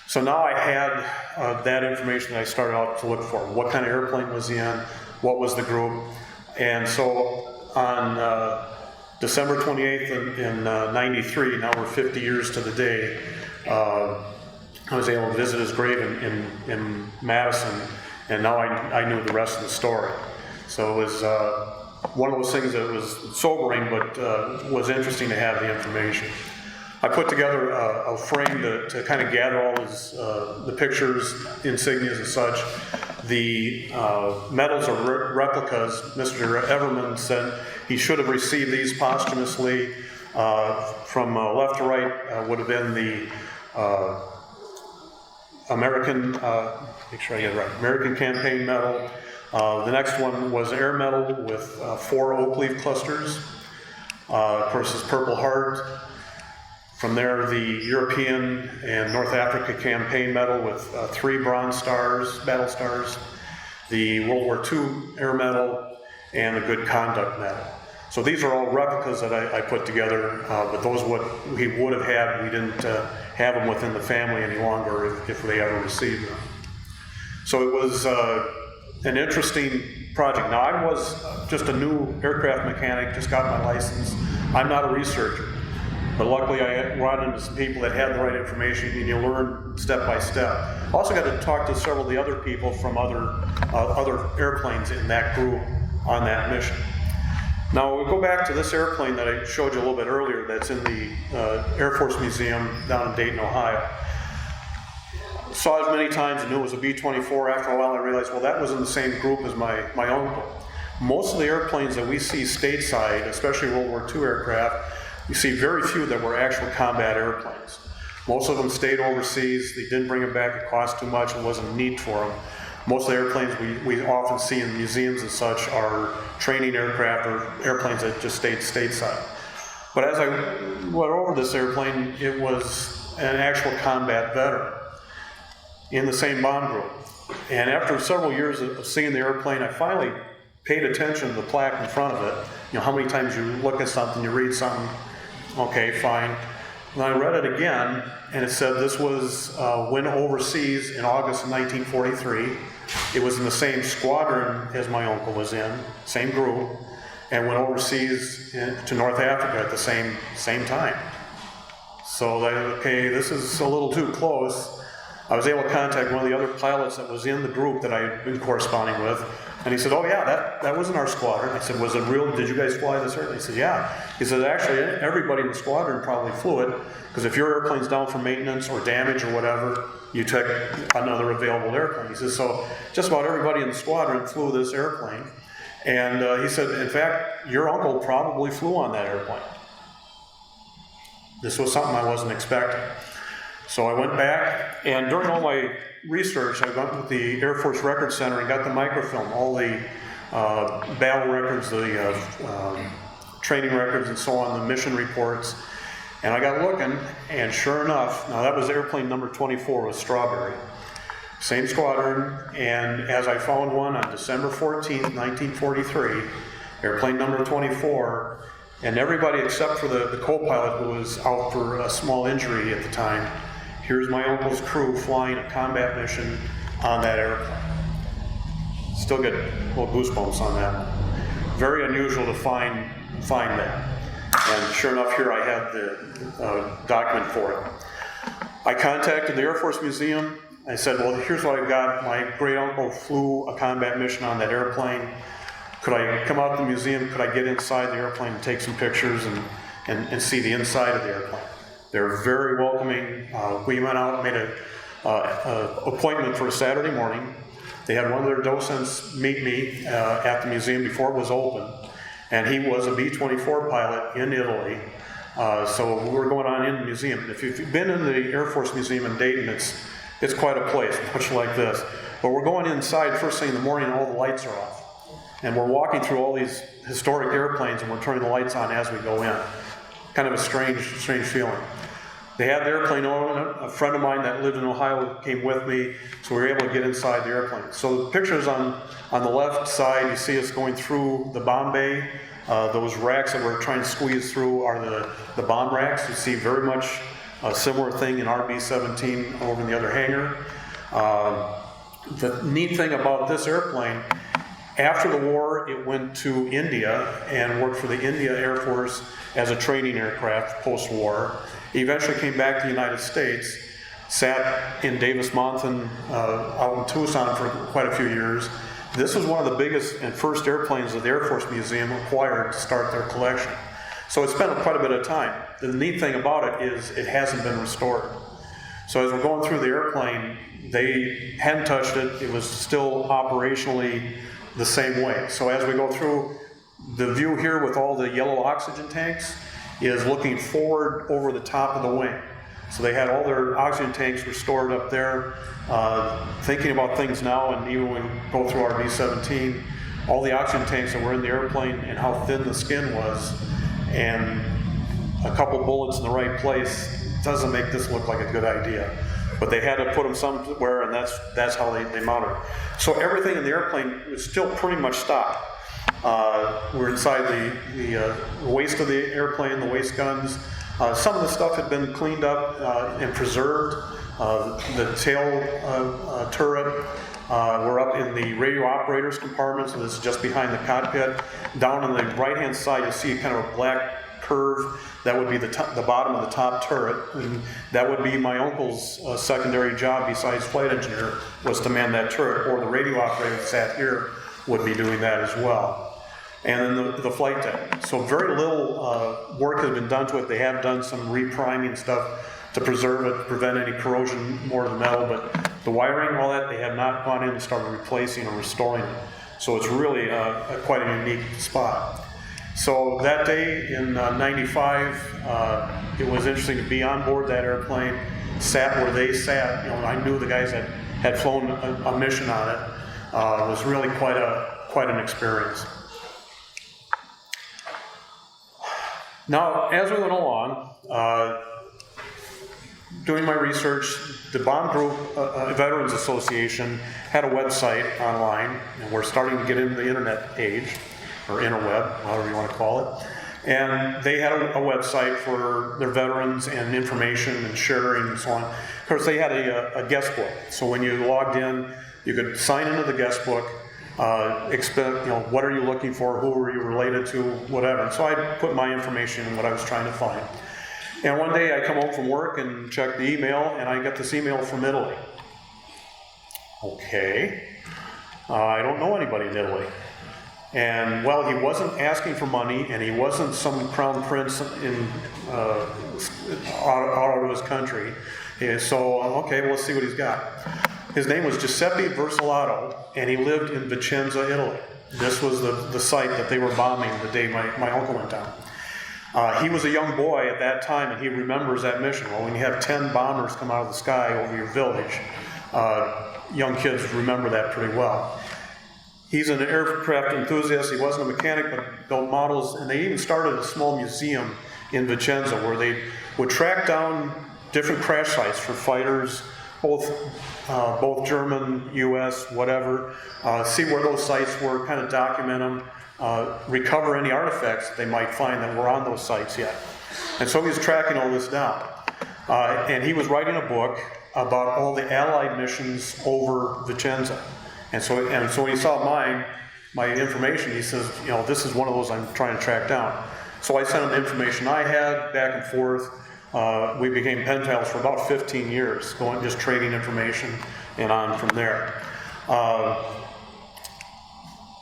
So now I had that information that I started out to look for. What kind of airplane was he in? What was the group? And so on December 28th in 93, now we're 50 years to the day, I was able to visit his grave in Madison, and now I knew the rest of the story. So it was one of those things that was sobering, but was interesting to have the information. I put together a frame to kind of gather all the pictures, insignias and such. The medals are replicas. Mr. Everman said he should have received these posthumously. From left to right would have been the American, make sure I get it right, American Campaign Medal. The next one was Air Medal with 4 oak leaf clusters. Of course, his Purple Heart. From there, the European and North Africa Campaign Medal with 3 bronze stars, battle stars, the World War II Air Medal, and the Good Conduct Medal. So these are all replicas that I put together, but those what we would have had, we didn't have them within the family any longer if they ever received them. So it was an interesting project. Now, I was just a new aircraft mechanic, just got my license. I'm not a researcher. But luckily I ran into some people that had the right information, and you learn step by step. Also got to talk to several of the other people from other airplanes in that group on that mission. Now we'll go back to this airplane that I showed you a little bit earlier that's in the Air Force Museum down in Dayton, Ohio. Saw it many times and knew it was a B-24. After a while I realized, well, that was in the same group as my uncle. Most of the airplanes that we see stateside, especially World War II aircraft, you see very few that were actual combat airplanes. Most of them stayed overseas. They didn't bring them back. It cost too much. It wasn't a need for them. Most of the airplanes we often see in museums and such are training aircraft or airplanes that just stayed stateside. But as I went over this airplane, it was an actual combat veteran in the same bomb group. And after several years of seeing the airplane, I finally paid attention to the plaque in front of it. You know, how many times you look at something, you read something, okay, fine. And I read it again, and it said this was went overseas in August of 1943. It was in the same squadron as my uncle was in, same group, and went overseas to North Africa at the same time. So, okay, this is a little too close. I was able to contact one of the other pilots that was in the group that I had been corresponding with, and he said, oh yeah, that was in our squadron. I said, was it real? Did you guys fly this airplane? He said, yeah. He said, actually, everybody in the squadron probably flew it, because if your airplane's down for maintenance or damage or whatever, you take another available airplane. He says, so just about everybody in the squadron flew this airplane. And he said, in fact, your uncle probably flew on that airplane. This was something I wasn't expecting. So I went back, and during all my research, I went with the Air Force Records Center and got the microfilm, all the battle records, the training records and so on, the mission reports. And I got looking, and sure enough, now that was airplane number 24, was Strawberry. Same squadron, and as I found one on December 14th, 1943, airplane number 24, and everybody except for the co-pilot who was out for a small injury at the time, here's my uncle's crew flying a combat mission on that airplane. Still get little goosebumps on that one. Very unusual to find that. And sure enough, here I had the document for it. I contacted the Air Force Museum. I said, well, here's what I've got. My great uncle flew a combat mission on that airplane. Could I come out to the museum? Could I get inside the airplane and take some pictures and see the inside of the airplane? They're very welcoming. We went out and made an appointment for a Saturday morning. They had one of their docents meet me at the museum before it was open. And he was a B-24 pilot in Italy. So we were going on in the museum. And if you've been in the Air Force Museum in Dayton, it's quite a place, much like this. But we're going inside first thing in the morning and all the lights are off. And we're walking through all these historic airplanes and we're turning the lights on as we go in. Kind of a strange feeling. They had the airplane on. A friend of mine that lived in Ohio came with me, so we were able to get inside the airplane. So the pictures on the left side, you see us going through the bomb bay. Those racks that we're trying to squeeze through are the bomb racks. You see very much a similar thing in our B-17 over in the other hangar. The neat thing about this airplane, after the war, it went to India and worked for the India Air Force as a training aircraft post-war. He eventually came back to the United States, sat in Davis-Monthan out in Tucson for quite a few years. This was one of the biggest and first airplanes that the Air Force Museum acquired to start their collection. So it spent quite a bit of time. The neat thing about it is it hasn't been restored. So as we're going through the airplane, they hadn't touched it. It was still operationally the same way. So as we go through, the view here with all the yellow oxygen tanks is looking forward over the top of the wing. So they had all their oxygen tanks restored up there. Thinking about things now, and even when we go through our B-17, all the oxygen tanks that were in the airplane and how thin the skin was, and a couple bullets in the right place doesn't make this look like a good idea. But they had to put them somewhere, and that's how they mounted. So everything in the airplane was still pretty much stock. We're inside the waist of the airplane, the waist guns. Some of the stuff had been cleaned up and preserved. The tail turret, we're up in the radio operator's compartment, so this is just behind the cockpit. Down on the right-hand side, you'll see kind of a black curve. That would be the bottom of the top turret, and that would be my uncle's secondary job besides flight engineer, was to man that turret, or the radio operator that sat here would be doing that as well. And then the flight deck. So very little work has been done to it. They have done some repriming stuff to preserve it, to prevent any corrosion more to the metal, but the wiring, all that, they have not gone in and started replacing or restoring it. So it's really quite a unique spot. So that day in '95, it was interesting to be on board that airplane, sat where they sat. You know, I knew the guys that had flown a mission on it. It was really quite an experience. Now, as we went along, doing my research, the Bomb Group Veterans Association had a website online, and we're starting to get into the internet age, or interweb, however you want to call it. And they had a website for their veterans and information and sharing and so on. Of course, they had a guest book. So when you logged in, you could sign into the guest book, what are you looking for, who are you related to, whatever. So I put my information in what I was trying to find. And one day I come home from work and check the email, and I get this email from Italy. Okay, I don't know anybody in Italy. And well, he wasn't asking for money, and he wasn't some crown prince out of his country. So, okay, well, let's see what he's got. His name was Giuseppe Versallato, and he lived in Vicenza, Italy. This was the site that they were bombing the day my uncle went down. He was a young boy at that time, and he remembers that mission. Well, when you have 10 bombers come out of the sky over your village, young kids remember that pretty well. He's an aircraft enthusiast. He wasn't a mechanic, but built models, and they even started a small museum in Vicenza where they would track down different crash sites for fighters, both German, U.S., whatever, see where those sites were, kind of document them, recover any artifacts that they might find that were on those sites yet. And so he was tracking all this down. And he was writing a book about all the Allied missions over Vicenza. And so when he saw my information, he says, this is one of those I'm trying to track down. So I sent him the information I had, back and forth. We became pen pals for about 15 years, just trading information and on from there.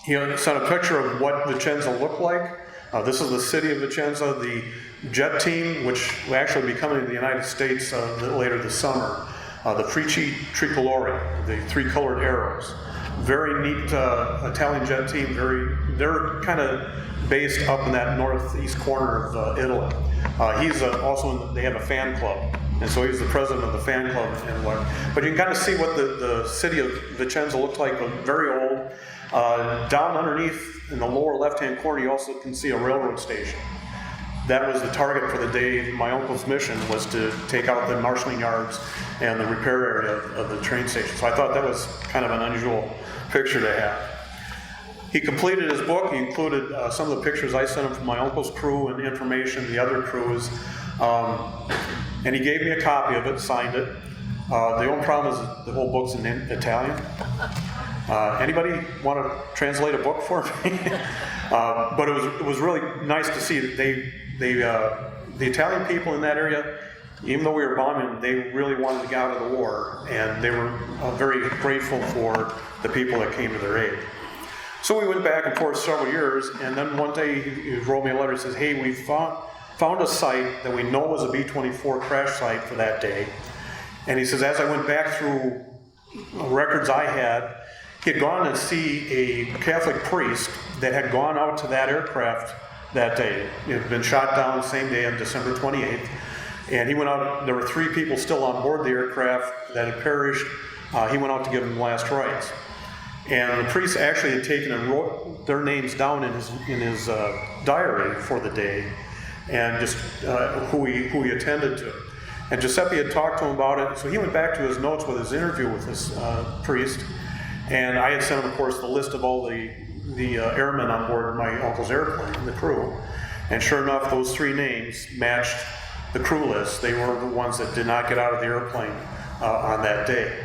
He sent a picture of what Vicenza looked like. This is the city of Vicenza. The jet team, which will actually be coming to the United States later this summer, the Frici Tricolore, the three colored arrows. Very neat Italian jet team. They're kind of based up in that northeast corner of Italy. He's also they have a fan club, and so he's the president of the fan club and what. But you can kind of see what the city of Vicenza looked like. Very old. Down underneath in the lower left-hand corner, you also can see a railroad station. that was the target for the day. My uncle's mission was to take out the marshalling yards and the repair area of the train station. So I thought that was kind of an unusual picture to have. He completed his book. He included some of the pictures I sent him from my uncle's crew and information, the other crews. And he gave me a copy of it, signed it. The only problem is the whole book's in Italian. Anybody want to translate a book for me? But it was really nice to see that the Italian people in that area, even though we were bombing, they really wanted to get out of the war, and they were very grateful for the people that came to their aid. So we went back and forth several years, and then one day he wrote me a letter that says, hey, we found a site that we know was a B-24 crash site for that day. And he says, as I went back through records I had, he had gone to see a Catholic priest that had gone out to that aircraft that day. It had been shot down the same day on December 28th. And he went out, there were 3 people still on board the aircraft that had perished. He went out to give them last rites. And the priest actually had taken and wrote their names down in his diary for the day, and just who he attended to. And Giuseppe had talked to him about it, so he went back to his notes with his interview with this priest. And I had sent him, of course, the list of all the airmen on board my uncle's airplane, the crew. And sure enough, those 3 names matched the crew list. They were the ones that did not get out of the airplane on that day.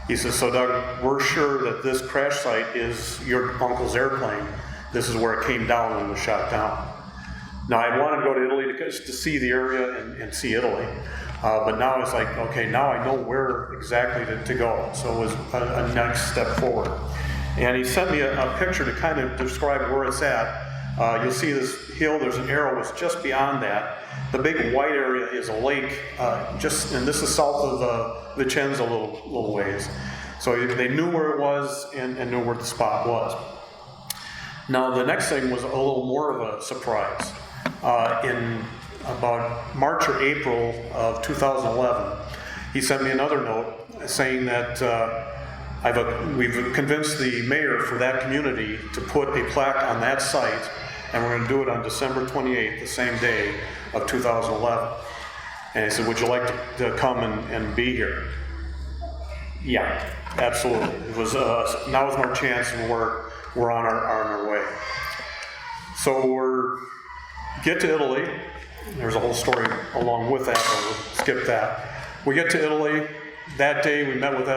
He says, so Doug, we're sure that this crash site is your uncle's airplane. This is where it came down and was shot down. Now, I wanted to go to Italy to see the area and see Italy. But now it's like, okay, now I know where exactly to go. So it was a next step forward. And he sent me a picture to kind of describe where it's at. You'll see this hill, there's an arrow that's just beyond that. The big white area is a lake, and this is south of Vicenza a little ways. So they knew where it was and knew where the spot was. Now the next thing was a little more of a surprise. In about March or April of 2011, he sent me another note saying that we've convinced the mayor for that community to put a plaque on that site, and we're going to do it on December 28th, the same day of 2011. And he said, would you like to come and be here? Yeah, absolutely. It was now is our chance, and we're on our way. So we get to Italy. There's a whole story along with that, but we'll skip that. We get to Italy. That day we met with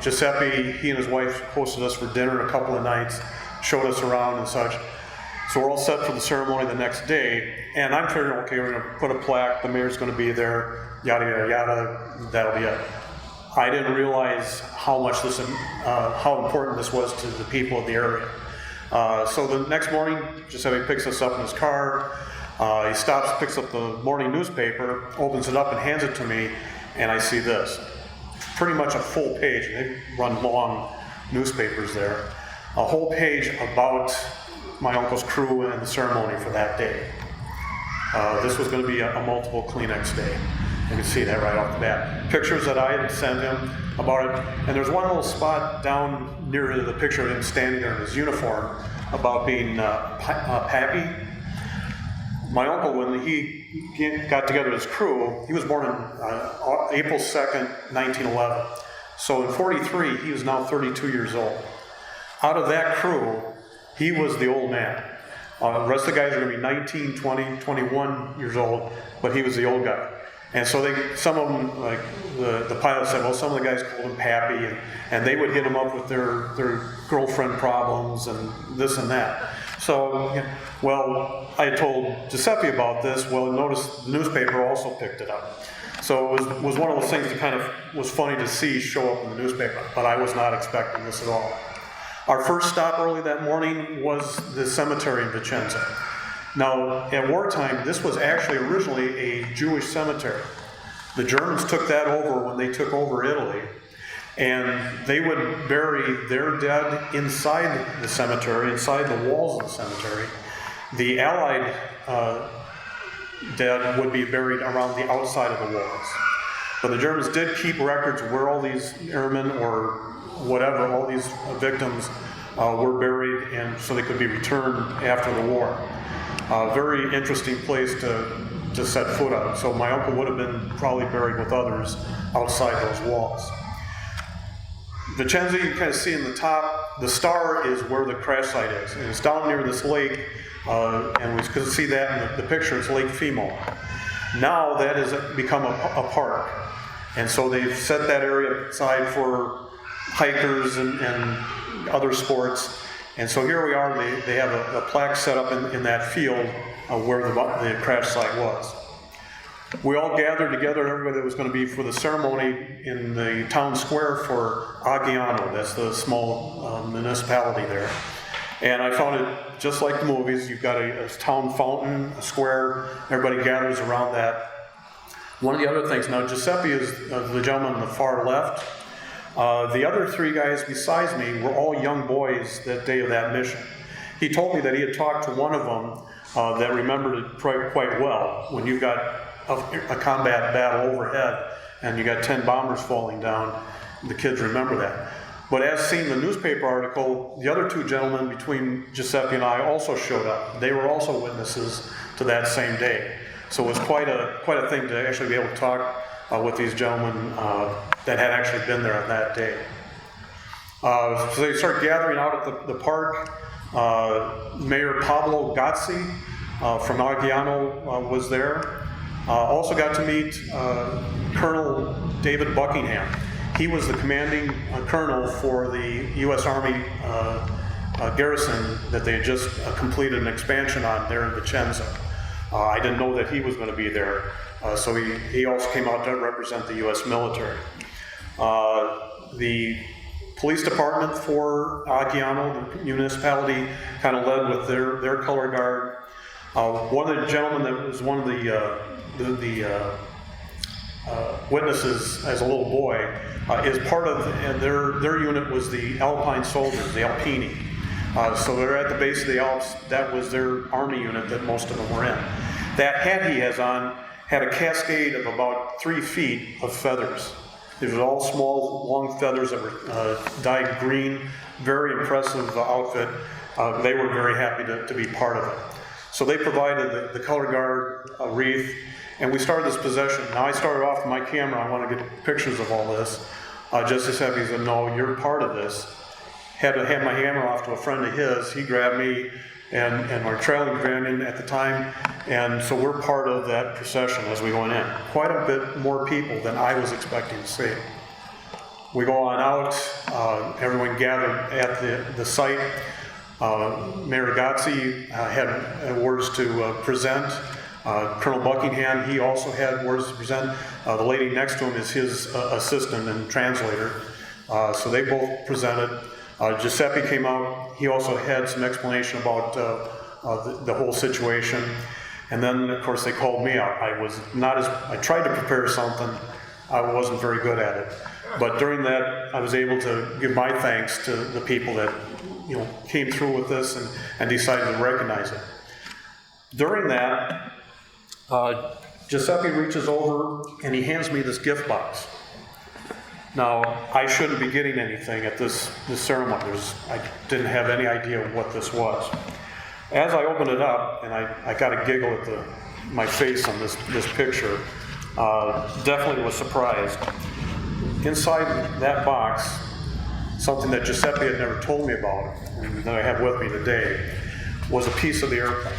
Giuseppe. He and his wife hosted us for dinner a couple of nights, showed us around and such. So we're all set for the ceremony the next day, and I'm figuring, okay, we're going to put a plaque, the mayor's going to be there, yada, yada, yada, that'll be it. I didn't realize how important this was to the people of the area. So the next morning, Giuseppe picks us up in his car. He stops, picks up the morning newspaper, opens it up and hands it to me, and I see this. Pretty much a full page. They run long newspapers there. A whole page about my uncle's crew and the ceremony for that day. This was going to be a multiple Kleenex day. You can see that right off the bat. Pictures that I had sent him about it. And there's one little spot down near the picture of him standing there in his uniform about being Pappy. My uncle, when he got together his crew, he was born on April 2nd, 1911. So in 43, he was now 32 years old. Out of that crew, he was the old man. The rest of the guys are going to be 19, 20, 21 years old, but he was the old guy. And so some of them, like the pilot said, well, some of the guys called him Pappy, and they would hit him up with their girlfriend problems and this and that. So, well, I told Giuseppe about this. Well, notice the newspaper also picked it up. So it was one of those things that kind of was funny to see show up in the newspaper, but I was not expecting this at all. Our first stop early that morning was the cemetery in Vicenza. Now, at wartime, this was actually originally a Jewish cemetery. The Germans took that over when they took over Italy, and they would bury their dead inside the cemetery, inside the walls of the cemetery. The Allied dead would be buried around the outside of the walls. But the Germans did keep records where all these airmen or whatever, all these victims were buried, and so they could be returned after the war. Very interesting place to set foot on. So my uncle would have been probably buried with others outside those walls. Vicenza, you can kind of see in the top, the star is where the crash site is. And it's down near this lake, and we can see that in the picture, it's Lake Fimo. Now that has become a park. And so they've set that area aside for hikers and other sports. And so here we are, they have a plaque set up in that field where the crash site was. We all gathered together, everybody that was going to be for the ceremony in the town square for Aghiano. That's the small municipality there. And I found it just like the movies. You've got a town fountain, a square, everybody gathers around that. One of the other things, now Giuseppe is the gentleman on the far left. The other three guys besides me were all young boys that day of that mission. He told me that he had talked to one of them that remembered it quite well. When you've got a combat battle overhead and you got 10 bombers falling down, the kids remember that. But as seen in the newspaper article, the other two gentlemen between Giuseppe and I also showed up. They were also witnesses to that same day. So it was quite a thing to actually be able to talk with these gentlemen that had actually been there on that day. So they start gathering out at the park. Mayor Pablo Gazzi from Aghiano was there. Also got to meet Colonel David Buckingham. He was the commanding colonel for the U.S. Army garrison that they had just completed an expansion on there in Vicenza. I didn't know that he was going to be there, so he also came out to represent the U.S. military. The police department for Aghiano, the municipality, kind of led with their color guard. One of the gentlemen that was one of the witnesses as a little boy is part of, and their unit was the Alpine soldiers, the Alpini. So they're at the base of the Alps. That was their army unit that most of them were in. That hat he has on had a cascade of about 3 feet of feathers. These were all small, long feathers that were dyed green. Very impressive outfit. They were very happy to be part of it. So they provided the color guard, a wreath, and we started this procession. Now I started off with my camera. I want to get pictures of all this. Justice Heavy said, "No, you're part of this." Had to hand my camera off to a friend of his. He grabbed me and our trailing companion at the time, and so we're part of that procession as we went in. Quite a bit more people than I was expecting to see. We go on out. Everyone gathered at the site. Mayor Gazzi had words to present. Colonel Buckingham, he also had words to present. The lady next to him is his assistant and translator. So they both presented. Giuseppe came out. He also had some explanation about the whole situation. And then, of course, they called me out. I tried to prepare something. I wasn't very good at it. But during that, I was able to give my thanks to the people that came through with this and decided to recognize it. During that, Giuseppe reaches over and he hands me this gift box. Now, I shouldn't be getting anything at this ceremony. I didn't have any idea what this was. As I opened it up, and I got a giggle at my face on this picture, definitely was surprised. Inside that box, something that Giuseppe had never told me about, and that I have with me today, was a piece of the airplane.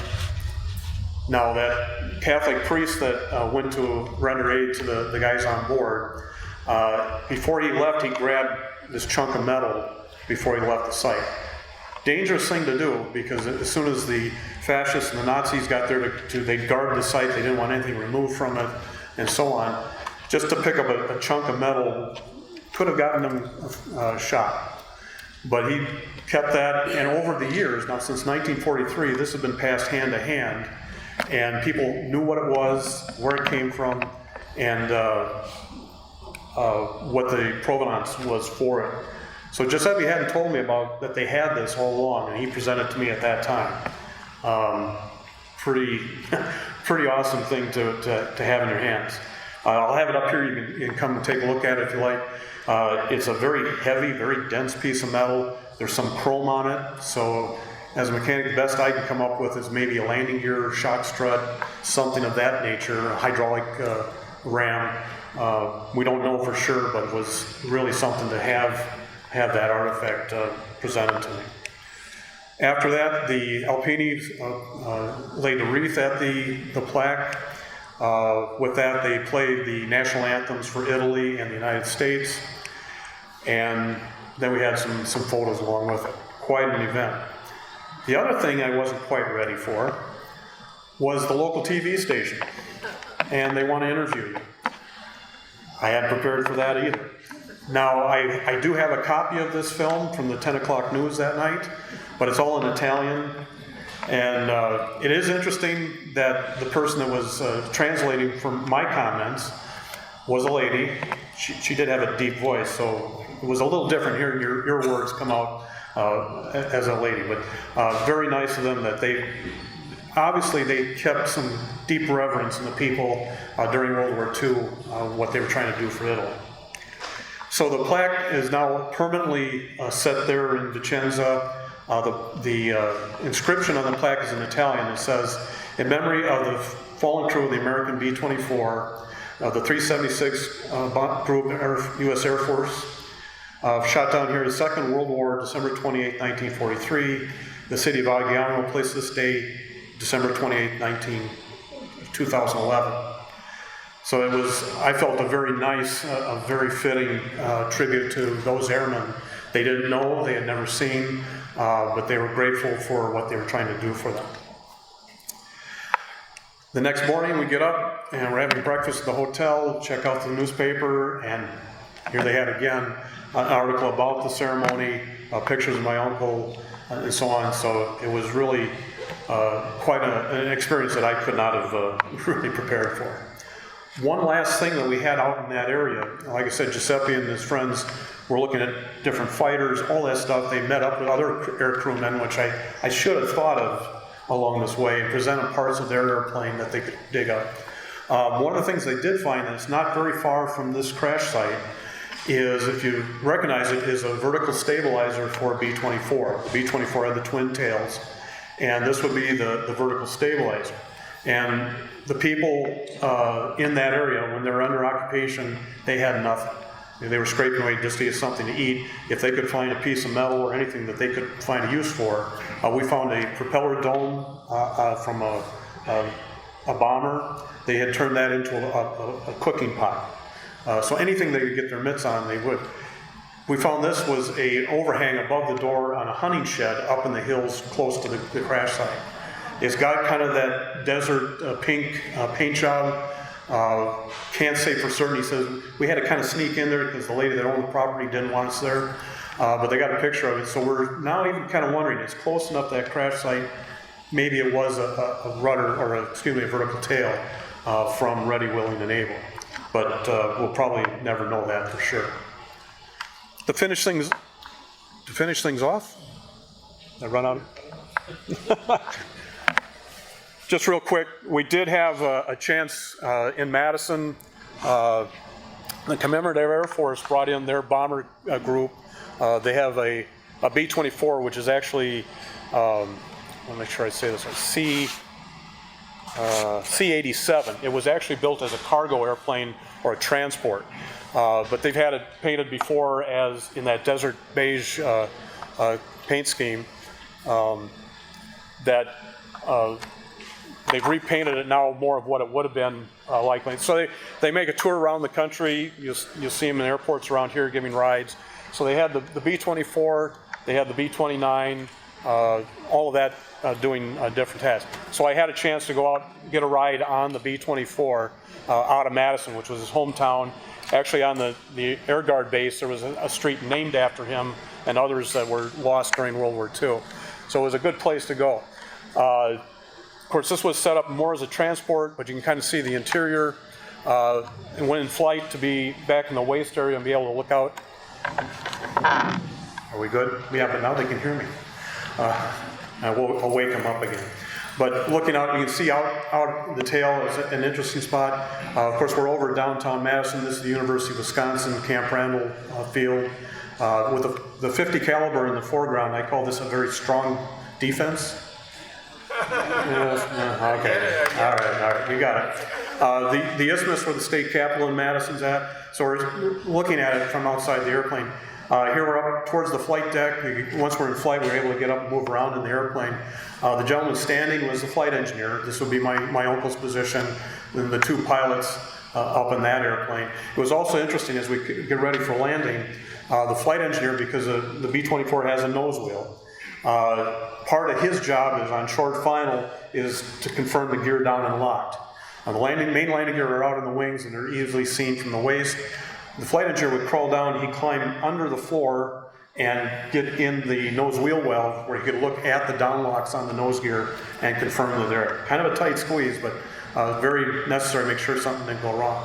Now, that Catholic priest that went to render aid to the guys on board, before he left, he grabbed this chunk of metal before he left the site. Dangerous thing to do, because as soon as the fascists and the Nazis got there they'd guard the site, they didn't want anything removed from it, and so on. Just to pick up a chunk of metal could have gotten him shot. But he kept that, and over the years, now since 1943, this has been passed hand to hand, and people knew what it was, where it came from, and what the provenance was for it. So Giuseppe hadn't told me about that they had this all along, and he presented it to me at that time. Pretty awesome thing to have in your hands. I'll have it up here. You can come and take a look at it if you like. It's a very heavy, very dense piece of metal. There's some chrome on it, so as a mechanic, the best I can come up with is maybe a landing gear, shock strut, something of that nature, a hydraulic ram. We don't know for sure, but it was really something to have that artifact presented to me. After that, the Alpini laid a wreath at the plaque. With that, they played the national anthems for Italy and the United States, and then we had some photos along with it. Quite an event. The other thing I wasn't quite ready for was the local TV station, and they want to interview you. I hadn't prepared for that either. Now, I do have a copy of this film from the 10 o'clock news that night, but it's all in Italian. And it is interesting that the person that was translating for my comments was a lady. She did have a deep voice, so it was a little different hearing your words come out as a lady. But very nice of them that they kept some deep reverence in the people during World War II, what they were trying to do for Italy. So the plaque is now permanently set there in Vicenza. The inscription on the plaque is in Italian. It says, in memory of the fallen crew of the American B-24, the 376 Group U.S. Air Force, shot down here in the Second World War, December 28, 1943. The city of Aghiano placed this day, December 28, 2011. So it was, I felt, a very nice, a very fitting tribute to those airmen. They didn't know, they had never seen, but they were grateful for what they were trying to do for them. The next morning we get up and we're having breakfast at the hotel, check out the newspaper, and here they had again an article about the ceremony, pictures of my uncle, and so on. So it was really quite an experience that I could not have really prepared for. One last thing that we had out in that area, like I said, Giuseppe and his friends were looking at different fighters, all that stuff. They met up with other air crewmen, which I should have thought of along this way, and presented parts of their airplane that they could dig up. One of the things they did find that's not very far from this crash site is, if you recognize it, is a vertical stabilizer for a B-24. The B-24 had the twin tails, and this would be the vertical stabilizer. And the people in that area, when they were under occupation, they had nothing. They were scraping away just to get something to eat. If they could find a piece of metal or anything that they could find a use for, we found a propeller dome from a bomber. They had turned that into a cooking pot. So anything they could get their mitts on, they would. We found this was an overhang above the door on a hunting shed up in the hills close to the crash site. It's got kind of that desert pink paint job. Can't say for certain. He says we had to kind of sneak in there because the lady that owned the property didn't want us there. But they got a picture of it. So we're now even kind of wondering, it's close enough to that crash site. Maybe it was a rudder, or a vertical tail from Ready, Willing, and Able. But we'll probably never know that for sure. To finish things off, I run out. Just real quick, we did have a chance in Madison. The Commemorative Air Force brought in their bomber group. They have a B-24, which is actually, let me make sure I say this right, C-87. It was actually built as a cargo airplane or a transport. But they've had it painted before as in that desert beige paint scheme that they've repainted it now more of what it would have been like. So they make a tour around the country. You'll see them in airports around here giving rides. So they had the B-24, they had the B-29, all of that doing different tasks. So I had a chance to go out, get a ride on the B-24 out of Madison, which was his hometown. Actually, on the Air Guard base, there was a street named after him and others that were lost during World War II. So it was a good place to go. Of course, this was set up more as a transport, but you can kind of see the interior. And when in flight, to be back in the waist area and be able to look out. Are we good? Yeah, but now they can hear me. I'll wake them up again. But looking out, you can see out the tail is an interesting spot. Of course, we're over downtown Madison. This is the University of Wisconsin Camp Randall field. With the .50 caliber in the foreground, I call this a very strong defense. Okay, all right, you got it. The isthmus where the state capitol in Madison's at, so we're looking at it from outside the airplane. Here we're up towards the flight deck. Once we're in flight, we're able to get up and move around in the airplane. The gentleman standing was the flight engineer. This would be my uncle's position, and the two pilots up in that airplane. It was also interesting as we get ready for landing, the flight engineer, because the B-24 has a nose wheel, part of his job is on short final is to confirm the gear down and locked. The main landing gear are out in the wings and they're easily seen from the waist. The flight engineer would crawl down, he'd climb under the floor and get in the nose wheel well where he could look at the down locks on the nose gear and confirm that they're kind of a tight squeeze, but very necessary to make sure something didn't go wrong.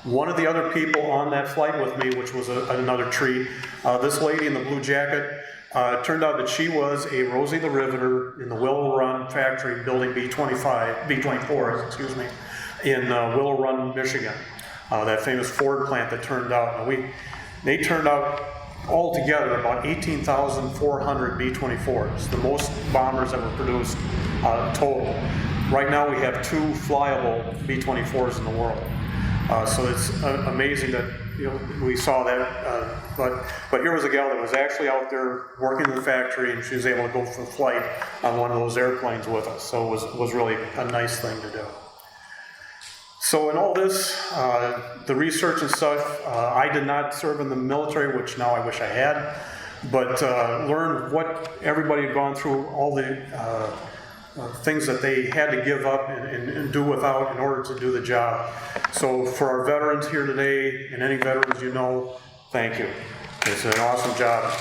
One of the other people on that flight with me, which was another treat, this lady in the blue jacket, it turned out that she was a Rosie the Riveter in the Willow Run factory building B-24, excuse me, in Willow Run, Michigan. That famous Ford plant that turned out. They turned out altogether about 18,400 B-24s, the most bombers that were produced total. Right now we have 2 flyable B-24s in the world. So it's amazing that we saw that, but here was a gal that was actually out there working in the factory, and she was able to go for flight on one of those airplanes with us. So it was really a nice thing to do. So in all this, the research and stuff, I did not serve in the military, which now I wish I had, but learned what everybody had gone through, all the things that they had to give up and do without in order to do the job. So for our veterans here today, and any veterans you know, thank you. It's an awesome job.